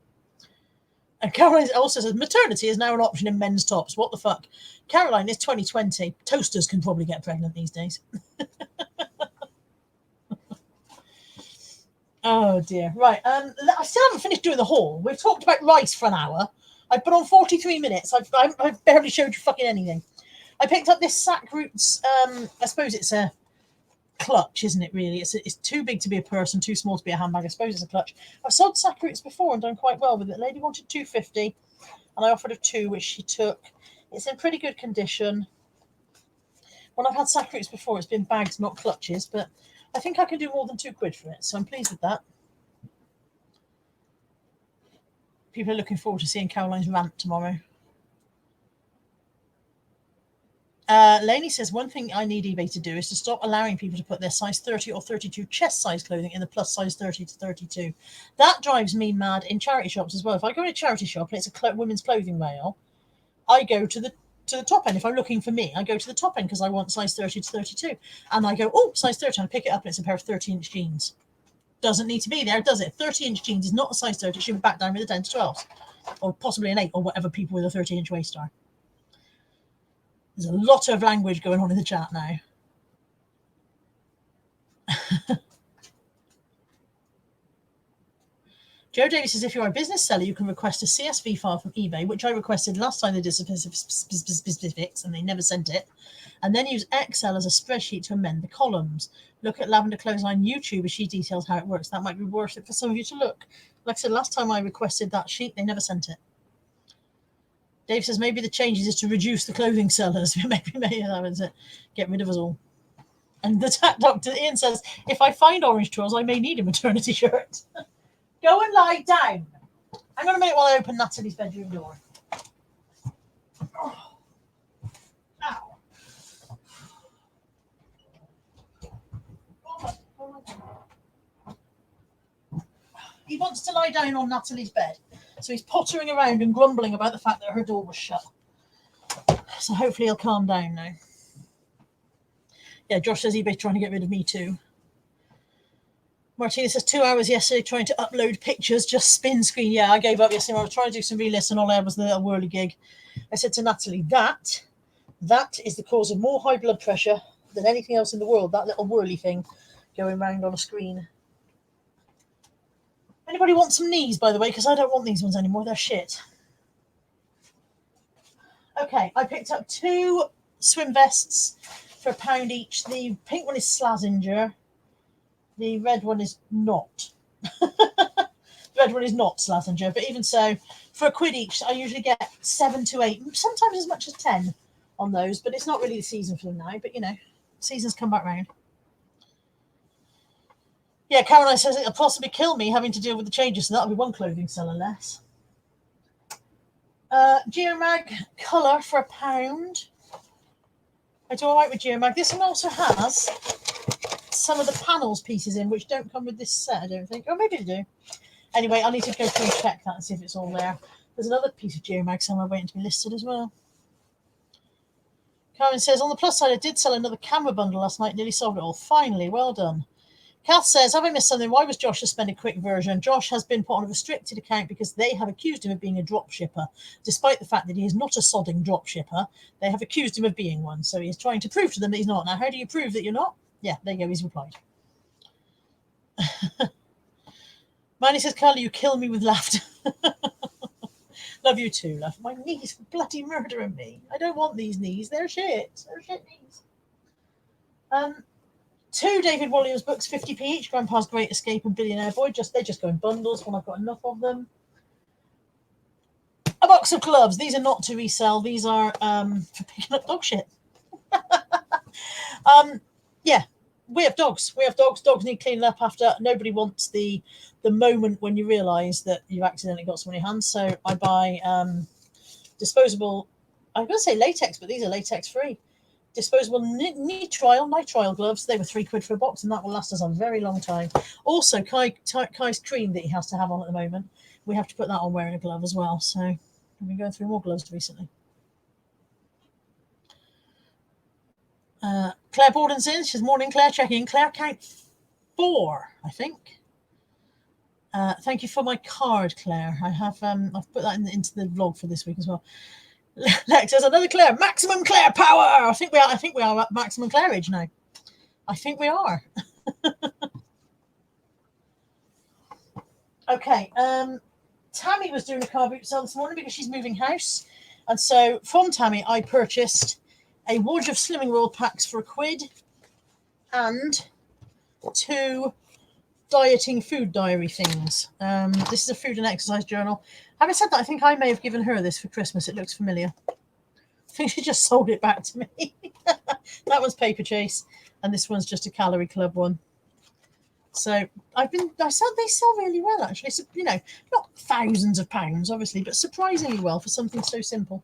And Caroline also says, maternity is now an option in men's tops. What the fuck? Caroline, it's 2020. Toasters can probably get pregnant these days. Oh dear. Right. I still haven't finished doing the haul. We've talked about rice for an hour. I've put on 43 minutes. I've barely showed you fucking anything. I picked up this Sack Roots. I suppose it's a clutch, isn't it? Really, it's too big to be a person, too small to be a handbag. I suppose it's a clutch. I've sold Sack Roots before and done quite well with it. The lady wanted $2.50, and I offered her $2, which she took. It's in pretty good condition. When I've had Sack Roots before, it's been bags, not clutches, but I think I can do more than £2 for it, so I'm pleased with that. People are looking forward to seeing Caroline's rant tomorrow. Lainey says, one thing I need eBay to do is to stop allowing people to put their size 30 or 32 chest size clothing in the plus size 30 to 32. That drives me mad in charity shops as well. If I go in a charity shop and it's a women's clothing rail, I go to the top end. If I'm looking for me, I go to the top end because I want size 30 to 32. And I go, oh, size 30. I pick it up and it's a pair of 30-inch jeans. Doesn't need to be there, does it? 30-inch jeans is not a size 30. It should be back down with a 10 to 12. Or possibly an 8 or whatever people with a 30-inch waist are. There's a lot of language going on in the chat now. Joe Davis says, if you're a business seller, you can request a CSV file from eBay, which I requested last time they did specifics, and they never sent it. And then use Excel as a spreadsheet to amend the columns. Look at Lavender Clothesline YouTube as she details how it works. That might be worth it for some of you to look. Like I said, last time I requested that sheet, they never sent it. Dave says, maybe the changes is to reduce the clothing sellers. Maybe that was it. Get rid of us all. And the tack doctor Ian says, if I find orange twirls, I may need a maternity shirt. Go and lie down. Hang on a minute while I open Natalie's bedroom door. Oh. Ow. He wants to lie down on Natalie's bed. So he's pottering around and grumbling about the fact that her door was shut. So hopefully he'll calm down now. Yeah, Josh says eBay trying to get rid of me too. Martina says 2 hours yesterday trying to upload pictures, just spin screen. Yeah, I gave up yesterday. I was trying to do some relists and all I had was the little whirly gig. I said to Natalie, that is the cause of more high blood pressure than anything else in the world, that little whirly thing going round on a screen. Anybody want some knees, by the way? Because I don't want these ones anymore. They're shit. Okay, I picked up 2 swim vests for £1 each. The pink one is Slazenger. The red one is not. The red one is not Slazenger, but even so, for £1 each, I usually get 7 to 8, sometimes as much as 10 on those, but it's not really the season for them now, but you know, seasons come back round. Yeah, Caroline says it'll possibly kill me having to deal with the changes, so that'll be one clothing seller less. Geomag colour for £1. I do all right with Geomag. This one also has some of the panels pieces in, which don't come with this set, I don't think. Oh, maybe they do. Anyway, I need to go through and check that and see if it's all there. There's another piece of Geomag somewhere waiting to be listed as well. Karen says, on the plus side, I did sell another camera bundle last night, nearly sold it all. Finally, well done. Kath says, have I missed something? Why was Josh suspended quick version? Josh has been put on a restricted account because they have accused him of being a drop shipper. Despite the fact that he is not a sodding drop shipper, they have accused him of being one. So he is trying to prove to them that he's not. Now, how do you prove that you're not? Yeah, there you go, he's replied. Manny says, Carly, you kill me with laughter. Love you too, love. My knees are bloody murdering me. I don't want these knees. They're shit. They're shit knees. 2 David Walliams books, 50p each. Grandpa's Great Escape and Billionaire Boy. They just go in bundles when I've got enough of them. A box of gloves. These are not to resell. These are for picking up dog shit. Yeah, we have dogs. Dogs need cleaning up after. Nobody wants the moment when you realise that you've accidentally got some on your hands. So I buy disposable. I'm going to say latex, but these are latex free. Disposable nitrile gloves. They were £3 for a box, and that will last us a very long time. Also, Kai's cream that he has to have on at the moment, we have to put that on wearing a glove as well. So I've been going through more gloves recently. Claire Borden's in. She says, morning, Claire. Checking in. Claire, count 4, I think. Thank you for my card, Claire. I have I've put that into the vlog for this week as well. Lex says, another Claire. Maximum Claire power. I think we are at maximum Claireage now. I think we are. Okay. Tammy was doing a car boot sale this morning because she's moving house. And so from Tammy, I purchased a wardrobe of Slimming World packs for £1 and 2 dieting food diary things. This is a food and exercise journal. Having said that, I think I may have given her this for Christmas. It looks familiar. I think she just sold it back to me. That one's Paper Chase, and this one's just a Calorie Club one. So they sell really well, actually. So, you know, not thousands of pounds, obviously, but surprisingly well for something so simple.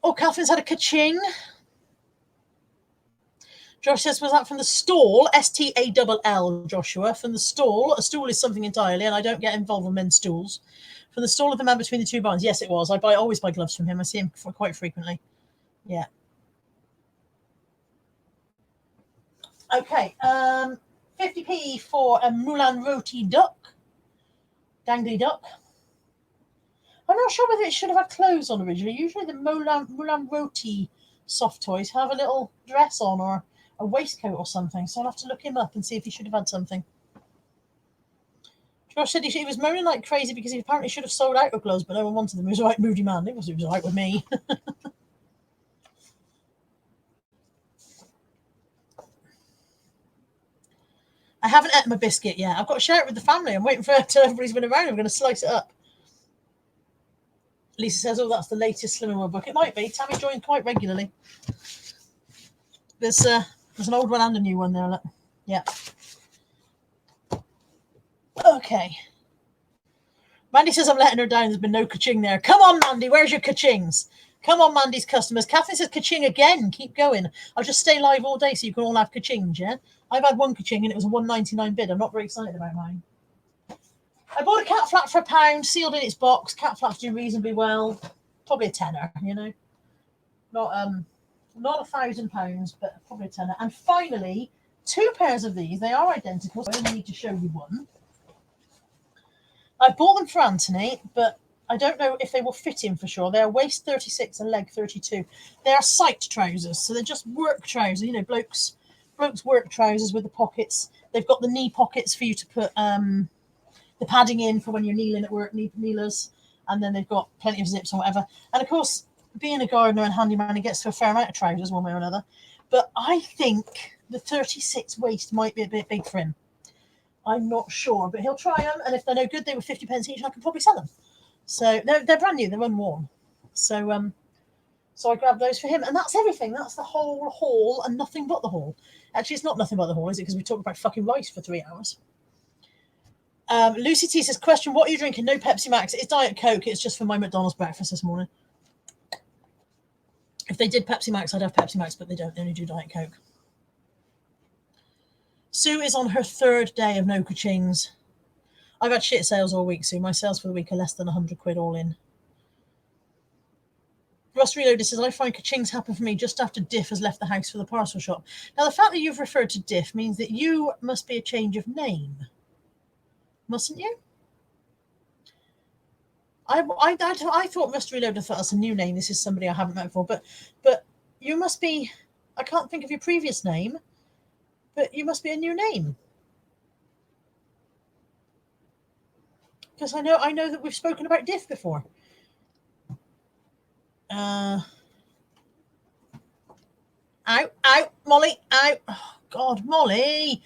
Oh, Catherine's had a ka-ching. Josh says, was that from the stall? STALL, Joshua. From the stall. A stool is something entirely, and I don't get involved with men's stools. From the stall of the man between the 2 barns. Yes, it was. I always buy gloves from him. I see him quite frequently. Yeah. Okay. 50p for a Moulin Roti duck. Dangly duck. I'm not sure whether it should have had clothes on originally. Usually the Moulin Roti soft toys have a little dress on or a waistcoat or something. So I'll have to look him up and see if he should have had something. Josh said he was moaning like crazy because he apparently should have sold out of gloves, but no one wanted them. He was a right moody man. It was all right with me. I haven't ate my biscuit yet. I've got to share it with the family. I'm waiting for it till everybody's been around. I'm going to slice it up. Lisa says, oh, that's the latest Slimming World book. It might be. Tammy joins quite regularly. There's an old one and a new one there. Look. Yeah. Okay. Mandy says I'm letting her down. There's been no ka-ching there. Come on, Mandy. Where's your ka-chings? Come on, Mandy's customers. Catherine says ka-ching again. Keep going. I'll just stay live all day so you can all have ka-chings, yeah? I've had one ka-ching and it was a $1.99 bid. I'm not very excited about mine. I bought a cat flap for £1, sealed in its box. Cat flaps do reasonably well. Probably a tenner, you know? Not £1,000, but probably a tenner. And finally, 2 pairs of these. They are identical, so I only need to show you one. I bought them for Anthony, but I don't know if they will fit him for sure. They're waist 36 and leg 32. They are sight trousers, so they're just work trousers. You know, blokes work trousers with the pockets. They've got the knee pockets for you to put the padding in for when you're kneeling at work, kneelers, and then they've got plenty of zips or whatever. And of course, being a gardener and handyman, he gets to a fair amount of trousers one way or another. But I think the 36 waist might be a bit big for him. I'm not sure, but he'll try them, and if they're no good, they were 50 pence each, and I can probably sell them. So they're brand new, they're unworn. So I grabbed those for him, and that's everything. That's the whole haul, and nothing but the haul. Actually, it's not nothing but the haul, is it? Because we talked about fucking rice for 3 hours. Lucy T says, question, what are you drinking? No Pepsi Max. It's Diet Coke. It's just for my McDonald's breakfast this morning. If they did Pepsi Max, I'd have Pepsi Max, but they don't. They only do Diet Coke. Sue is on her 3rd day of no ka-chings. I've had shit sales all week, Sue. My sales for the week are less than 100 quid all in. Ross Reloaded says, I find ka-chings happen for me just after Diff has left the house for the parcel shop. Now, the fact that you've referred to Diff means that you must be a change of name. Mustn't you? I thought Ross Reloaded thought that's a new name. This is somebody I haven't met before. But you must be... I can't think of your previous name, but you must be a new name. Because I know that we've spoken about Diff before. Out, Molly, out. Oh, God, Molly.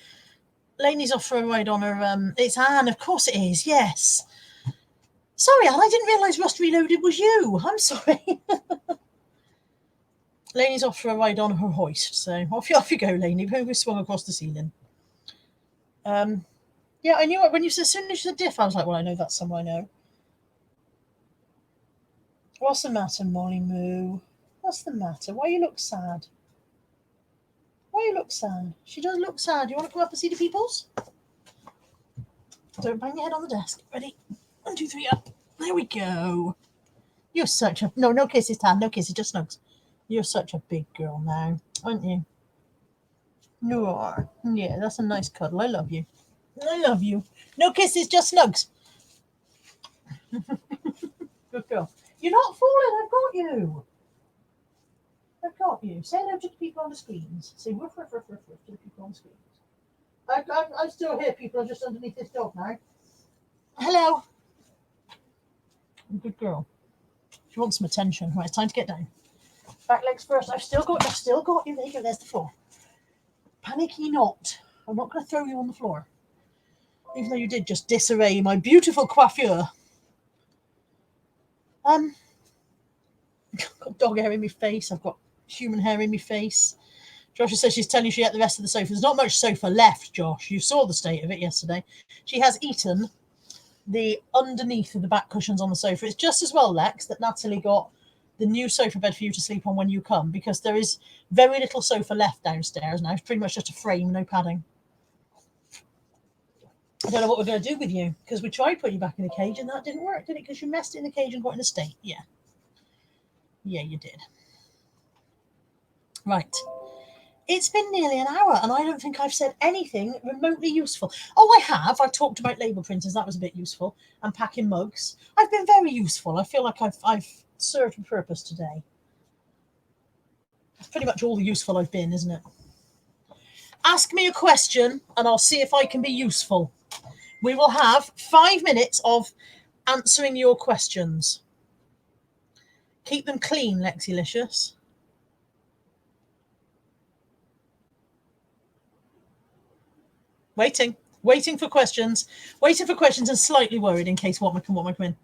Lainey's off for a ride on her. It's Anne, of course it is, yes. Sorry, Anne, I didn't realise Rust Reloaded was you. I'm sorry. Lainey's off for a ride on her hoist, so off you go, Lainey. We swung across the ceiling. Yeah, I knew it when you said, as soon as you said Diff, I was like, well, I know that's someone I know. What's the matter, Molly Moo? What's the matter? Why you look sad? Why you look sad? She does look sad. You want to come up and see the peoples? Don't bang your head on the desk. Ready? 1, 2, 3, up. There we go. You're such a... No kisses, Tan. No kisses, just snugs. You're such a big girl now, aren't you? You are. Yeah, that's a nice cuddle. I love you. I love you. No kisses, just snugs. Good girl. You're not falling. I've got you. I've got you. Say hello to the people on the screens. Say woof, woof, woof, woof, woof to the people on the screens. I still hear people. I'm just underneath this dog now. Hello. Good girl. She wants some attention. Right, it's time to get down. Back legs first. I've still got you. There you go. There's the floor. Panicky not. I'm not going to throw you on the floor. Even though you did just disarray my beautiful coiffure. Got dog hair in my face. I've got human hair in my face. Joshua says she's telling you she ate the rest of the sofa. There's not much sofa left, Josh. You saw the state of it yesterday. She has eaten the underneath of the back cushions on the sofa. It's just as well, Lex, that Natalie got the new sofa bed for you to sleep on when you come, because there is very little sofa left downstairs now. It's pretty much just a frame, no padding. I don't know what we're going to do with you, because we tried putting you back in the cage and that didn't work, did it? Because you messed it in the cage and got in a state. Yeah, you did. Right. It's been nearly an hour and I don't think I've said anything remotely useful. Oh, I have. I've talked about label printers. That was a bit useful. And packing mugs. I've been very useful. I feel like I've served a purpose today. That's pretty much all the useful I've been, isn't it? Ask me a question and I'll see if I can be useful. We will have 5 minutes of answering your questions. Keep them clean, Lexilicious. Waiting for questions and slightly worried in case what might come in.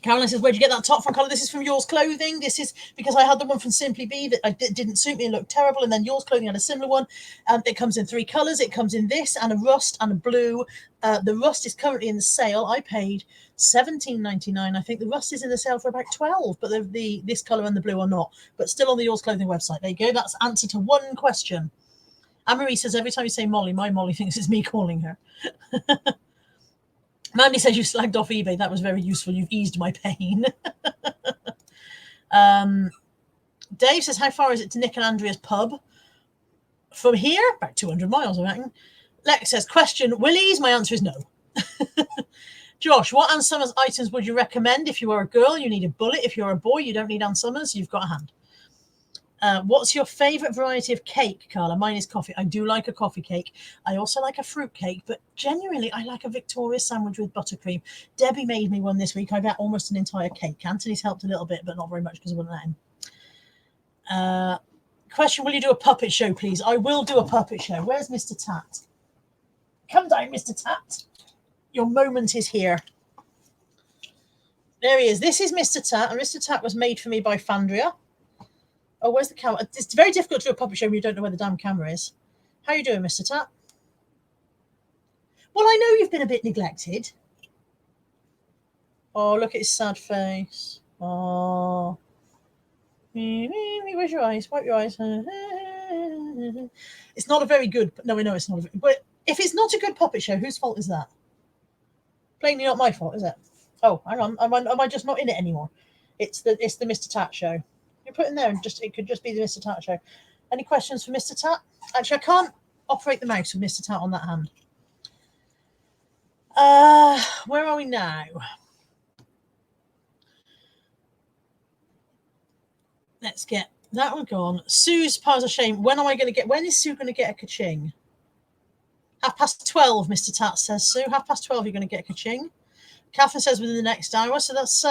Caroline says, where'd you get that top from, Colour? This is from Yours Clothing. This is because I had the one from Simply Be that didn't suit me and looked terrible. And then Yours Clothing had a similar one. It comes in 3 colours. It comes in this and a rust and a blue. The rust is currently in the sale. I paid $17.99. I think the rust is in the sale for about $12, but this colour and the blue are not. But still on the Yours Clothing website. There you go. That's answer to one question. Anne-Marie says, every time you say Molly, my Molly thinks it's me calling her. Mandy says, you slagged off eBay. That was very useful. You've eased my pain. Dave says, how far is it to Nick and Andrea's pub? From here, about 200 miles, I reckon. Lex says, question, Willies? My answer is no. Josh, what Ann Summers items would you recommend? If you are a girl, you need a bullet. If you're a boy, you don't need Ann Summers. You've got a hand. What's your favourite variety of cake, Carla? Mine is coffee. I do like a coffee cake. I also like a fruit cake, but genuinely I like a Victoria sandwich with buttercream. Debbie made me one this week. I've had almost an entire cake. Anthony's helped a little bit, but not very much because I wouldn't let him. Question, will you do a puppet show, please? I will do a puppet show. Where's Mr. Tat? Come down, Mr. Tat. Your moment is here. There he is. This is Mr. Tat, and Mr. Tat was made for me by Fandria. Oh, where's the camera? It's very difficult to do a puppet show when you don't know where the damn camera is. How are you doing, Mr. Tat? Well, I know you've been a bit neglected. Oh, look at his sad face. Oh. Where's your eyes? Wipe your eyes. It's not a very good... No, I know it's not. But if it's not a good puppet show, whose fault is that? Plainly not my fault, is it? Oh, hang on. Am I just not in it anymore? It's the Mr. Tat show. You put in there and it could just be the Mr. Tat show. Any questions for Mr. Tat? Actually, I can't operate the mouse with Mr. Tat on that hand. Where are we now? Let's get that one gone. Sue's piles of shame. When is Sue going to get a ka-ching? 12:30, Mr. Tat says, Sue. 12:30, you're going to get a ka-ching. Catherine says within the next hour. So that's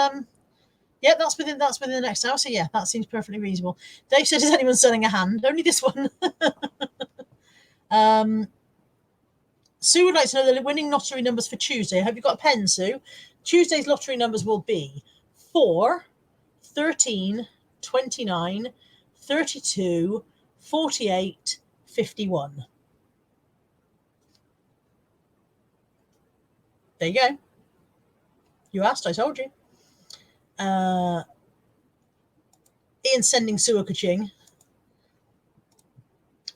yeah, that's within the next hour. So yeah, that seems perfectly reasonable. Dave said, is anyone selling a hand? Only this one. Sue would like to know the winning lottery numbers for Tuesday. Have you got a pen, Sue? Tuesday's lottery numbers will be 4, 13, 29, 32, 48, 51. There you go. You asked, I told you. Ian sending Sue a ka-ching.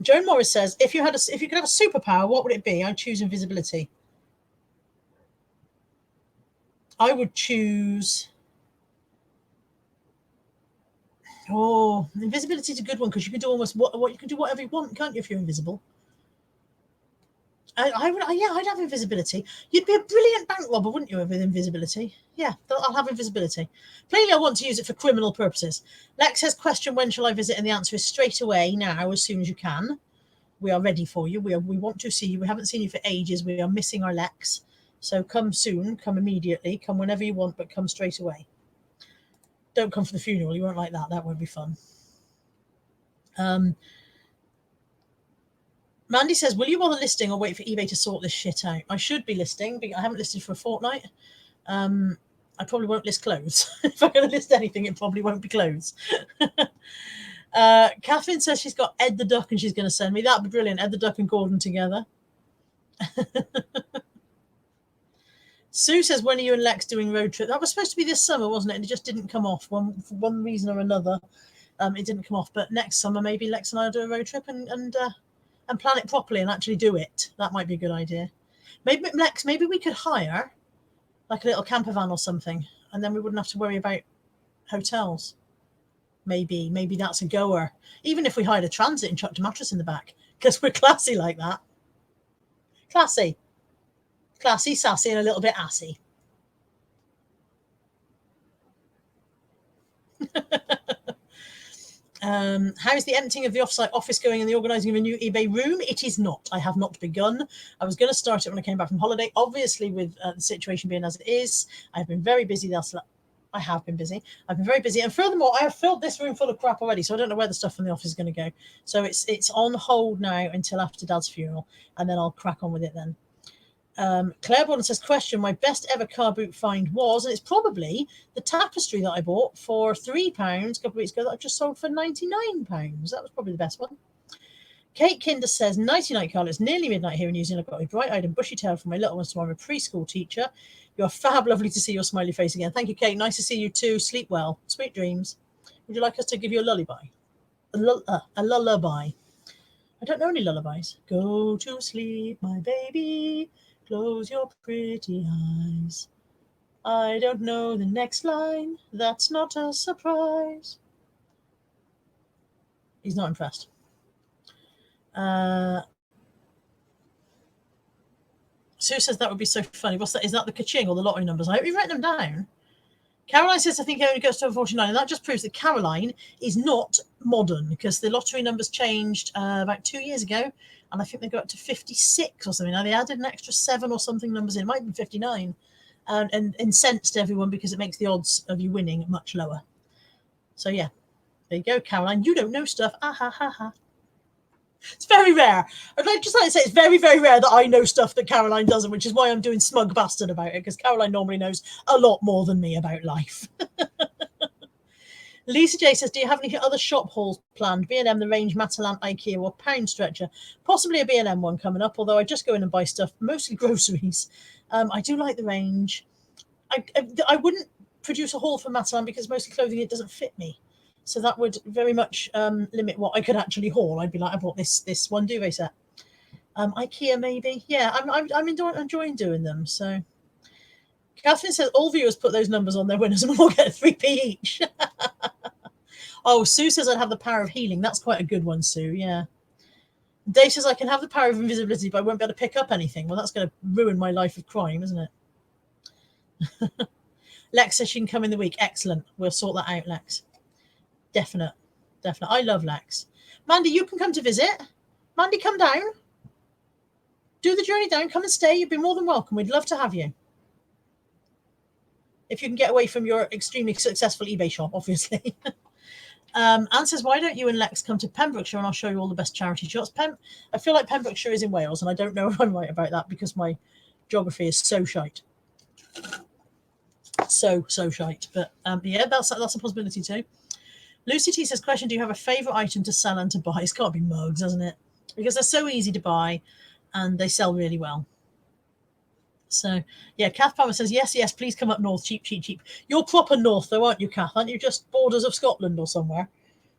Joan Morris says, if you could have a superpower, what would it be? I'd choose invisibility. I would choose... Oh, invisibility is a good one because you can do almost what you can do whatever you want, can't you, if you're invisible? I'd have invisibility. You'd be a brilliant bank robber, wouldn't you, with invisibility? Yeah, I'll have invisibility. Plainly, I want to use it for criminal purposes. Lex has question, when shall I visit? And the answer is straight away, now, as soon as you can. We are ready for you. We want to see you. We haven't seen you for ages. We are missing our Lex. So come soon, come immediately, come whenever you want, but come straight away. Don't come for the funeral. You won't like that. That won't be fun. Mandy says, will you bother listing or wait for eBay to sort this shit out? I should be listing, but I haven't listed for a fortnight. I probably won't list clothes. If I'm going to list anything, it probably won't be clothes. Catherine says she's got Ed the Duck and she's going to send me. That'd be brilliant. Ed the Duck and Gordon together. Sue says, when are you and Lex doing road trip? That was supposed to be this summer, wasn't it? And it just didn't come off for one reason or another. It didn't come off. But next summer, maybe Lex and I will do a road trip and plan it properly and actually do it. That might be a good idea. Maybe, Lex, maybe we could hire like a little camper van or something, and then we wouldn't have to worry about hotels. Maybe that's a goer. Even if we hired a transit and chucked a mattress in the back, because we're classy like that. Classy, sassy, and a little bit assy. How is the emptying of the offsite office going and the organising of a new eBay room? It is not. I have not begun. I was going to start it when I came back from holiday. Obviously, with the situation being as it is, I've been very busy. I have been busy. I've been very busy. And furthermore, I have filled this room full of crap already, so I don't know where the stuff from the office is going to go. So it's on hold now until after Dad's funeral, and then I'll crack on with it then. Claire Borden says, question, my best ever car boot find was, and it's probably the tapestry that I bought for £3 a couple of weeks ago that I just sold for £99. That was probably the best one. Kate Kinder says, nighty night, Carl. It's nearly midnight here in New Zealand. I've got a bright-eyed and bushy tail for my little ones tomorrow. I'm a preschool teacher. You're fab. Lovely to see your smiley face again. Thank you, Kate. Nice to see you too. Sleep well. Sweet dreams. Would you like us to give you a lullaby? A lullaby. I don't know any lullabies. Go to sleep, my baby. Close your pretty eyes. I don't know the next line. That's not a surprise. He's not impressed. Sue says that would be so funny. What's that? Is that the ka-ching or the lottery numbers? I hope you've written them down. Caroline says, I think it only goes to 49. And that just proves that Caroline is not modern because the lottery numbers changed about 2 years ago. And I think they go up to 56 or something. Now they added an extra 7 or something numbers in. It might be 59. And incensed everyone because it makes the odds of you winning much lower. So, yeah. There you go, Caroline. You don't know stuff. Ah, ha, ha, ha. It's very rare. I'd just like to say it's very, very rare that I know stuff that Caroline doesn't, which is why I'm doing smug bastard about it, because Caroline normally knows a lot more than me about life. Lisa J says, do you have any other shop hauls planned? B&M, The Range, Matalan, IKEA, or Pound Stretcher? Possibly a B&M one coming up, although I just go in and buy stuff, mostly groceries. I do like The Range. I wouldn't produce a haul for Matalan because mostly clothing, it doesn't fit me. So that would very much limit what I could actually haul. I'd be like, I bought this one duvet set. IKEA maybe. Yeah, I'm enjoying doing them. So Catherine says all viewers put those numbers on their winners and we'll get 3p each. Oh, Sue says I'd have the power of healing. That's quite a good one, Sue. Yeah. Dave says I can have the power of invisibility, but I won't be able to pick up anything. Well, that's going to ruin my life of crime, isn't it? Lex says she can come in the week. Excellent. We'll sort that out, Lex. Definite. I love Lex. Mandy, you can come to visit. Mandy, come down. Do the journey down. Come and stay. You'd be more than welcome. We'd love to have you. If you can get away from your extremely successful eBay shop, obviously. Anne says, why don't you and Lex come to Pembrokeshire and I'll show you all the best charity shops? I feel like Pembrokeshire is in Wales, and I don't know if I'm right about that because my geography is so shite. So shite. But yeah, that's a possibility too. Lucy T says, question, do you have a favourite item to sell and to buy? It's got to be mugs, hasn't it? Because they're so easy to buy and they sell really well. So, yeah, Kath Palmer says, yes, please come up north, cheap. You're proper north, though, aren't you, Kath? Aren't you just borders of Scotland or somewhere?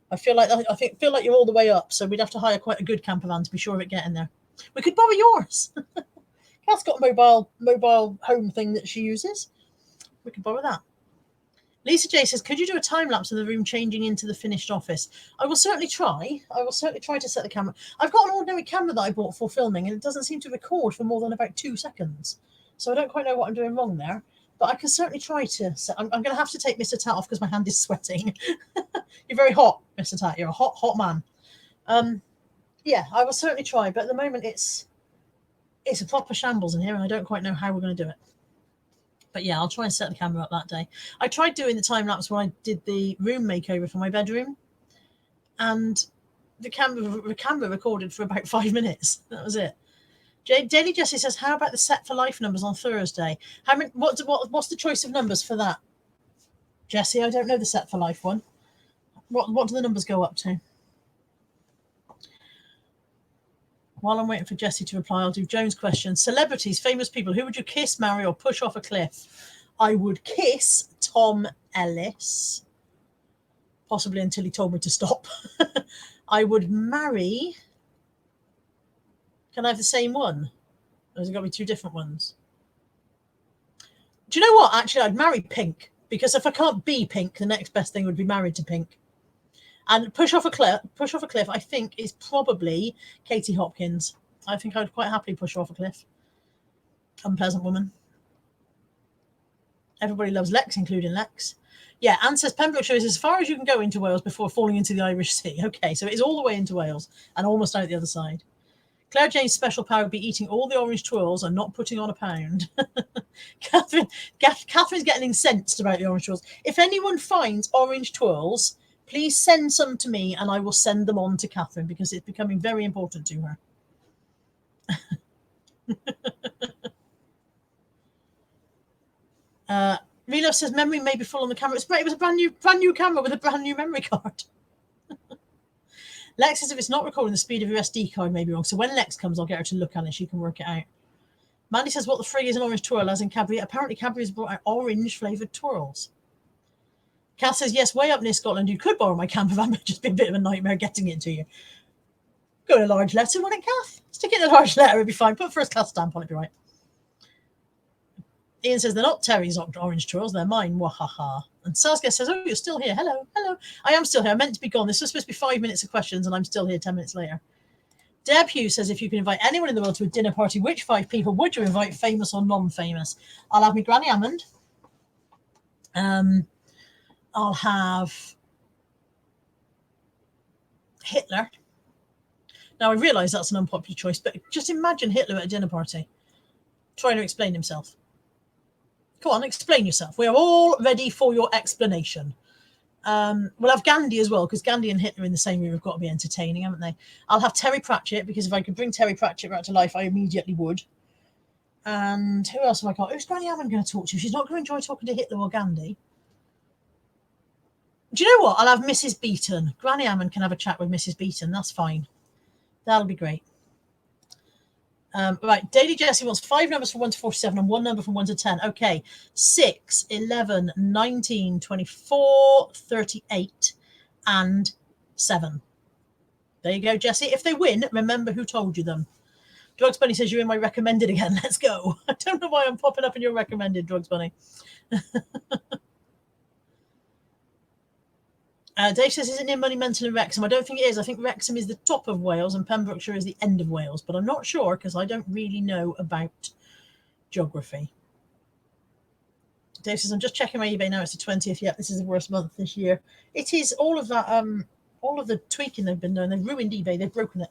I feel like you're all the way up, so we'd have to hire quite a good camper van to be sure of it getting there. We could borrow yours. Kath's got a mobile home thing that she uses. We could borrow that. Lisa J says, could you do a time lapse of the room changing into the finished office? I will certainly try. To set the camera. I've got an ordinary camera that I bought for filming, and it doesn't seem to record for more than about 2 seconds. So I don't quite know what I'm doing wrong there. But I can certainly try to set. I'm going to have to take Mr. Tat off because my hand is sweating. You're very hot, Mr. Tat. You're a hot man. Yeah, I will certainly try. But at the moment, it's a proper shambles in here, and I don't quite know how we're going to do it. But yeah, I'll try and set the camera up that day. I tried doing the time lapse when I did the room makeover for my bedroom, and the camera recorded for about 5 minutes. That was it. Daily Jessie says, how about the set for life numbers on Thursday? What's the choice of numbers for that? Jessie, I don't know the set for life one. What do the numbers go up to? While I'm waiting for Jessie to reply, I'll do Joan's question. Celebrities, famous people, who would you kiss, marry, or push off a cliff? I would kiss Tom Ellis, possibly until he told me to stop. I would marry... Can I have the same one? Or has it got to be 2 different ones? Do you know what? Actually, I'd marry Pink, because if I can't be Pink, the next best thing would be married to Pink. And push off a cliff, I think, is probably Katie Hopkins. I think I'd quite happily push her off a cliff. Unpleasant woman. Everybody loves Lex, including Lex. Yeah, Anne says Pembrokeshire is as far as you can go into Wales before falling into the Irish Sea. Okay, so it is all the way into Wales and almost out the other side. Claire Jane's special power would be eating all the orange twirls and not putting on a pound. Catherine's getting incensed about the orange twirls. If anyone finds orange twirls, please send some to me and I will send them on to Catherine because it's becoming very important to her. Relove says memory may be full on the camera. It's great. It was a brand new camera with a brand new memory card. Lex says if it's not recording, the speed of your SD card may be wrong. So when Lex comes, I'll get her to look at it. She can work it out. Mandy says what the frig is an orange twirl, as in Cadbury. Apparently Cadbury's brought out orange flavoured twirls. Kath says, yes, way up near Scotland, you could borrow my camper van, but just be a bit of a nightmare getting it to you. Go in a large letter, won't it, Kath? Stick it in a large letter, it'll be fine. Put a first class stamp on it, it'll be right. Ian says, they're not Terry's orange twirls, they're mine. Wahaha. And Saskia says, oh, you're still here. Hello. I am still here. I meant to be gone. This was supposed to be 5 minutes of questions, and I'm still here 10 minutes later. Deb Hughes says, if you could invite anyone in the world to a dinner party, which 5 people would you invite, famous or non-famous? I'll have my Granny Hammond. I'll have Hitler. Now, I realise that's an unpopular choice, but just imagine Hitler at a dinner party trying to explain himself. Come on, explain yourself. We are all ready for your explanation. We'll have Gandhi as well, because Gandhi and Hitler in the same room have got to be entertaining, haven't they? I'll have Terry Pratchett, because if I could bring Terry Pratchett back to life, I immediately would. And who else have I got? Who's Granny Hammond going to talk to? She's not going to enjoy talking to Hitler or Gandhi. Do you know what? I'll have Mrs. Beaton. Granny Hammond can have a chat with Mrs. Beaton. That's fine. That'll be great. Right, Daily Jessie wants 5 numbers from 1 to 47 and 1 number from 1 to 10. Okay, 6, 11, 19, 24, 38, and 7. There you go, Jessie. If they win, remember who told you them. Drugs Bunny says you're in my recommended again. Let's go. I don't know why I'm popping up in your recommended, Drugs Bunny. Dave says, isn't it Monumental in Wrexham? I don't think it is. I think Wrexham is the top of Wales and Pembrokeshire is the end of Wales, but I'm not sure because I don't really know about geography. Dave says, I'm just checking my eBay now. It's the 20th. Yep, this is the worst month this year. It is all of that, all of the tweaking they've been doing. They've ruined eBay. They've broken it.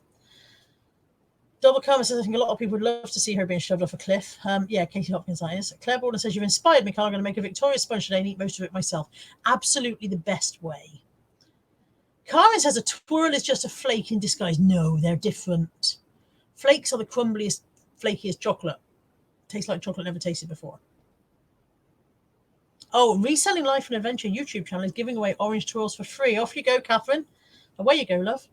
Double Karma says, I think a lot of people would love to see her being shoved off a cliff. Yeah, Katie Hopkins, that is. Claire Borden says, you've inspired me, Carl. I'm going to make a Victoria sponge today and eat most of it myself. Absolutely the best way. Carmen says a twirl is just a flake in disguise. No, they're different. Flakes are the crumbliest, flakiest chocolate. Tastes like chocolate never tasted before. Oh, Reselling Life and Adventure YouTube channel is giving away orange twirls for free. Off you go, Catherine. Away you go, love.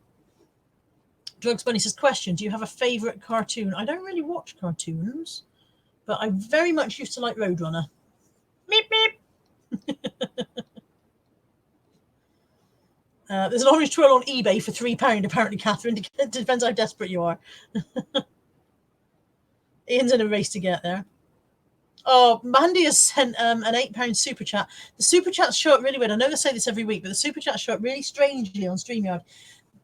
Drugs Bunny says, question, do you have a favourite cartoon? I don't really watch cartoons, but I very much used to like Roadrunner. Meep, meep. There's an orange twirl on eBay for £3, apparently, Catherine. It depends how desperate you are. Ian's in a race to get there. Oh, Mandy has sent an £8 super chat. The super chats show up really weird. I know they say this every week, but the super chats show up really strangely on StreamYard.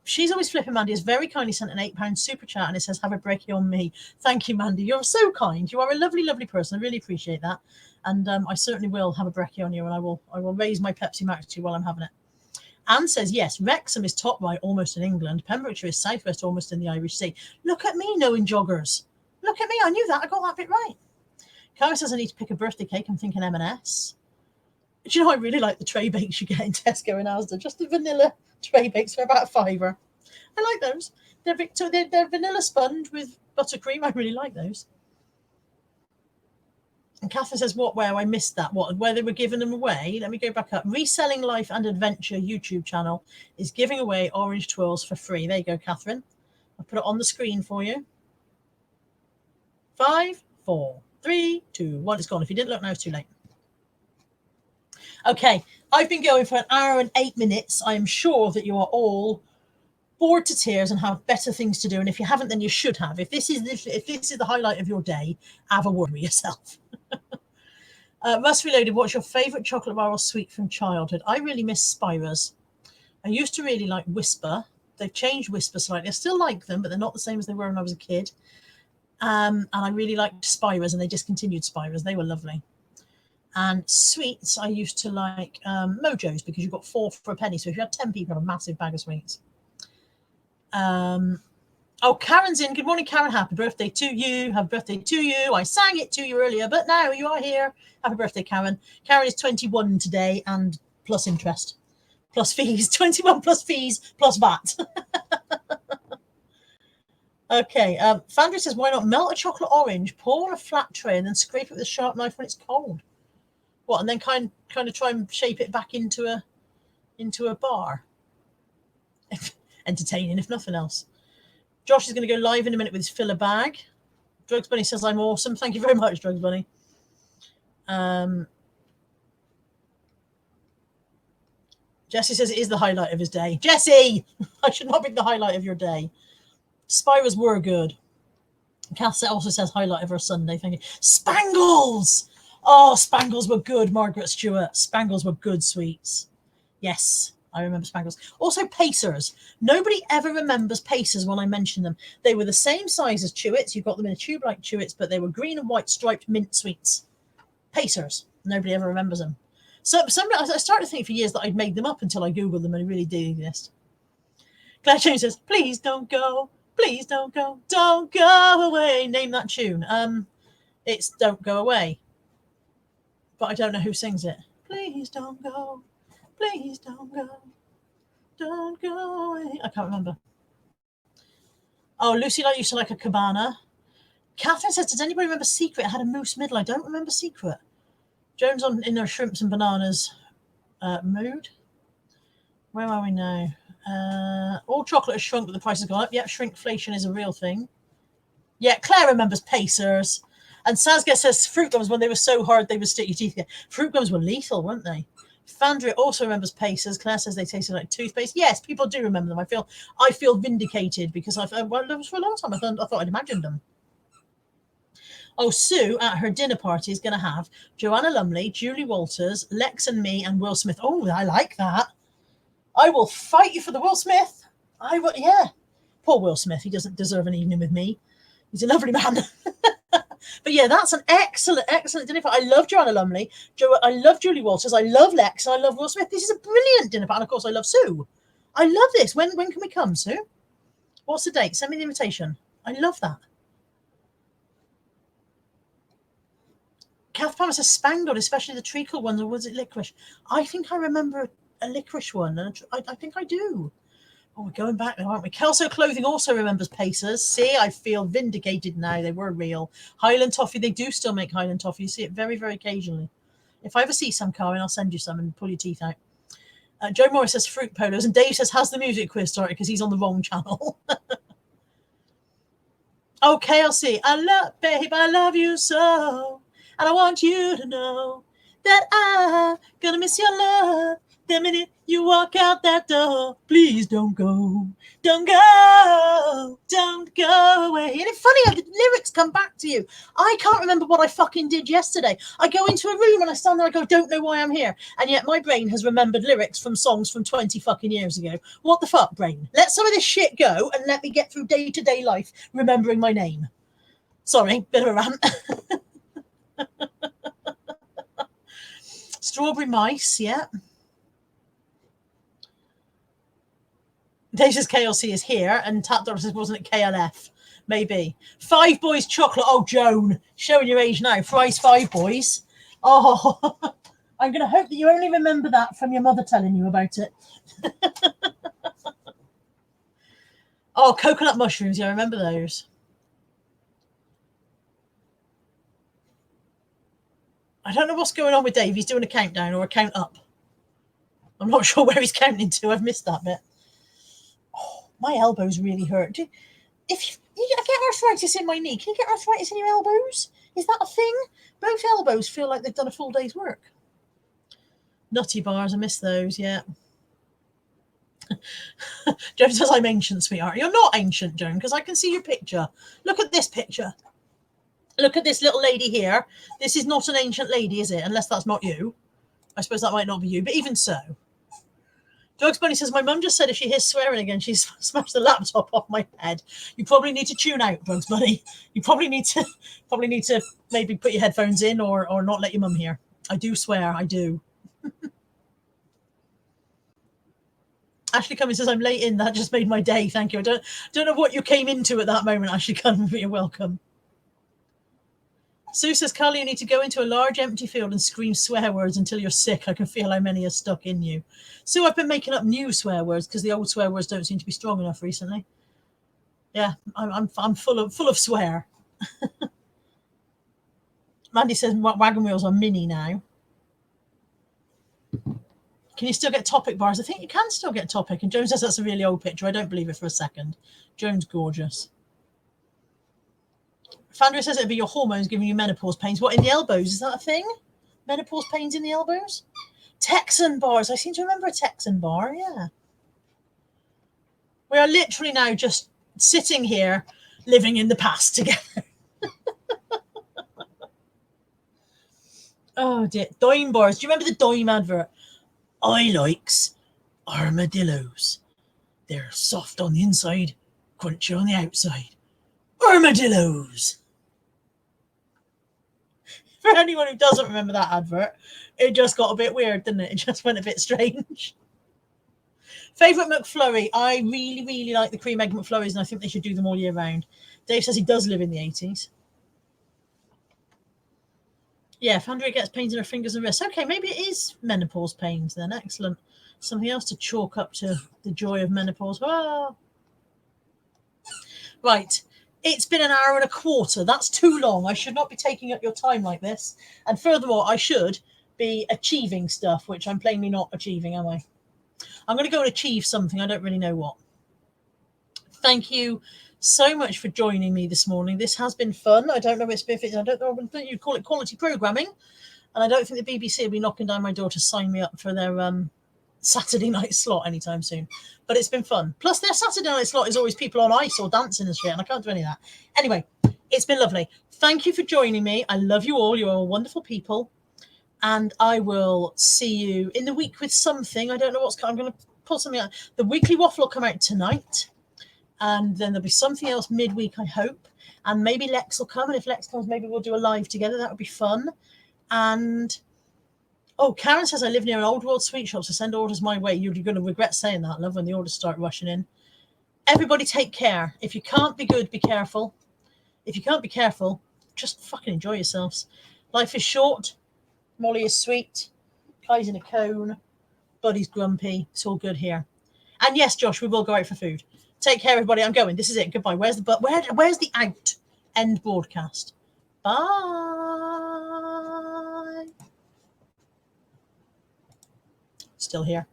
She's always flipping. Mandy has very kindly sent an £8 super chat, and it says, have a brekkie on me. Thank you, Mandy. You're so kind. You are a lovely, lovely person. I really appreciate that. And I certainly will have a brekkie on you, and I will raise my Pepsi Max to you while I'm having it. Anne says, yes, Wrexham is top right, almost in England. Pembrokeshire is southwest, almost in the Irish Sea. Look at me knowing joggers. Look at me. I knew that. I got that bit right. Cara says, I need to pick a birthday cake. I'm thinking M&S. Do you know, I really like the tray bakes you get in Tesco and Asda. Just the vanilla tray bakes for about £5. I like those. They're vanilla sponge with buttercream. I really like those. And Catherine says, what, where? I missed that. What, where they were giving them away? Let me go back up. Reselling Life and Adventure YouTube channel is giving away orange twirls for free. There you go, Catherine. I'll put it on the screen for you. 5, 4, 3, 2, 1. It's gone. If you didn't look now, it's too late. Okay, I've been going for 1 hour and 8 minutes. I am sure that you are all bored to tears and have better things to do. And if you haven't, then you should have. If this is the highlight of your day, have a word with yourself. Russ Reloaded, what's your favourite chocolate bar or sweet from childhood? I really miss Spirers. I used to really like Whisper. They've changed Whisper slightly. I still like them, but they're not the same as they were when I was a kid. And I really liked Spirers, and they discontinued Spirers. They were lovely. And sweets, I used to like Mojo's, because you got 4 for a penny. So if you had 10 people, you have a massive bag of sweets. Oh, Karen's in. Good morning, Karen. Happy birthday to you. Happy birthday to you. I sang it to you earlier, but now you are here. Happy birthday, Karen. Karen is 21 today, and plus interest, plus fees. 21 plus fees, plus VAT. Okay. Fandra says, why not melt a chocolate orange, pour on a flat tray, and then scrape it with a sharp knife when it's cold? What? And then kind of try and shape it back into a bar. Entertaining, if nothing else. Josh is going to go live in a minute with his filler bag. Drugs Bunny says I'm awesome. Thank you very much, Drugs Bunny. Jesse says it is the highlight of his day. Jesse! I should not be the highlight of your day. Spirals were good. Cass also says highlight of her Sunday. Thank you. Spangles! Oh, Spangles were good, Margaret Stewart. Spangles were good sweets. Yes, I remember Spangles. Also, Pacers. Nobody ever remembers Pacers when I mention them. They were the same size as Chewits. You got them in a tube like Chewits, but they were green and white striped mint sweets. Pacers. Nobody ever remembers them. So I started to think for years that I'd made them up until I Googled them and it really did exist. Claire James says, please don't go. Please don't go. Don't go away. Name that tune. It's Don't Go Away. But I don't know who sings it. Please don't go. Please don't go. Don't go away. I can't remember. Oh, Lucy Light used to like a cabana. Catherine says, does anybody remember Secret? It had a moose middle. I don't remember Secret. Jones in her shrimps and bananas mood. Where are we now? All chocolate has shrunk, but the price has gone up. Yep, shrinkflation is a real thing. Yeah, Claire remembers Pacers. And Sasga says fruit gums, when they were so hard they would stick your teeth together. Fruit gums were lethal, weren't they? Fandria also remembers Pacers. Claire says they tasted like toothpaste. Yes, people do remember them. I feel vindicated because for a long time I thought I'd imagined them. Oh, Sue at her dinner party is going to have Joanna Lumley, Julie Walters, Lex and me, and Will Smith. Oh, I like that. I will fight you for the Will Smith. I will, yeah. Poor Will Smith. He doesn't deserve an evening with me. He's a lovely man. But yeah, that's an excellent dinner party. I love Joanna Lumley. I love Julie Walters. I love Lex. And I love Will Smith. This is a brilliant dinner party. And of course, I love Sue. I love this. When can we come, Sue? What's the date? Send me the invitation. I love that. Kath Palmer says spangled, especially the treacle ones, or was it licorice? I think I remember a licorice one, and I think I do. Oh, we're going back now, aren't we? Kelso Clothing also remembers Pacers. See, I feel vindicated now. They were real. Highland Toffee, they do still make Highland Toffee. You see it very, very occasionally. If I ever see some, Karen, I'll send you some and pull your teeth out. Joe Morris says fruit polos, and Dave says, has the music quiz started? Because he's on the wrong channel. Oh, KLC, babe, I love you so. And I want you to know that I'm gonna miss your love the minute you walk out that door. Please don't go. Don't go. Don't go away. And it's funny how the lyrics come back to you. I can't remember what I fucking did yesterday. I go into a room and I stand there and I go, don't know why I'm here. And yet my brain has remembered lyrics from songs from 20 fucking years ago. What the fuck, brain? Let some of this shit go and let me get through day-to-day life remembering my name. Sorry, bit of a rant. Strawberry Mice, yeah. Dave says KLC is here, and Tap Doctor says, wasn't it KLF? Maybe. Five Boys Chocolate. Oh, Joan, showing your age now. Fries Five Boys. Oh, I'm going to hope that you only remember that from your mother telling you about it. Oh, coconut mushrooms. Yeah, I remember those. I don't know what's going on with Dave. He's doing a countdown or a count up. I'm not sure where he's counting to. I've missed that bit. Oh, my elbows really hurt. If I get arthritis in my knee, can you get arthritis in your elbows? Is that a thing? Both elbows feel like they've done a full day's work. Nutty bars, I miss those, yeah. Joan says I'm ancient, sweetheart. You're not ancient, Joan, because I can see your picture. Look at this picture. Look at this little lady here. This is not an ancient lady, is it? Unless that's not you. I suppose that might not be you, but even so. Drugs Bunny says, my mum just said if she hears swearing again, she's smashed the laptop off my head. You probably need to tune out, Drugs Bunny. You probably need to maybe put your headphones in or not let your mum hear. I do swear, I do. Ashley Cummings says, I'm late in. That just made my day. Thank you. I don't know what you came into at that moment, Ashley Cummings, but you're welcome. Sue says, Carly, you need to go into a large empty field and scream swear words until you're sick. I can feel how many are stuck in you. Sue, I've been making up new swear words because the old swear words don't seem to be strong enough recently. Yeah, I'm full of swear. Mandy says wagon wheels are mini now. Can you still get topic bars? I think you can still get topic. And Joan says that's a really old picture. I don't believe it for a second. Joan's gorgeous. Fandra says it'd be your hormones giving you menopause pains. What, in the elbows? Is that a thing? Menopause pains in the elbows? Texan bars. I seem to remember a Texan bar, yeah. We are literally now just sitting here living in the past together. Oh dear. Dime bars. Do you remember the Dime advert? I likes armadillos. They're soft on the inside, crunchy on the outside. Armadillos. For anyone who doesn't remember that advert, it just got a bit weird, didn't it? It just went a bit strange. Favourite McFlurry? I really, really like the cream egg McFlurries, and I think they should do them all year round. Dave says he does live in the 80s. Yeah, if Andrea gets pains in her fingers and wrists. Okay, maybe it is menopause pains then. Excellent. Something else to chalk up to the joy of menopause. Oh. Right. It's been an hour and a quarter. That's too long. I should not be taking up your time like this. And furthermore, I should be achieving stuff, which I'm plainly not achieving, am I? I'm going to go and achieve something. I don't really know what. Thank you so much for joining me this morning. This has been fun. I don't know if it's I don't know what you'd call it, quality programming. And I don't think the BBC will be knocking down my door to sign me up for their Saturday night slot anytime soon. But it's been fun. Plus, their Saturday night slot is always people on ice or dancing and shit, and I can't do any of that. Anyway, it's been lovely. Thank you for joining me. I love you all. You're all wonderful people. And I will see you in the week with something. I don't know what's coming. I'm going to pull something out. The weekly waffle will come out tonight. And then there'll be something else midweek, I hope. And maybe Lex will come. And if Lex comes, maybe we'll do a live together. That would be fun. And, oh, Karen says I live near an old world sweet shop, so send orders my way. You're going to regret saying that, love, when the orders start rushing in. Everybody take care. If you can't be good, be careful. If you can't be careful, just fucking enjoy yourselves. Life is short. Molly is sweet. Kai's in a cone. Buddy's grumpy. It's all good here. And yes, Josh, we will go out for food. Take care, everybody. I'm going. This is it. Goodbye. Where's the out end broadcast? Bye. Still here.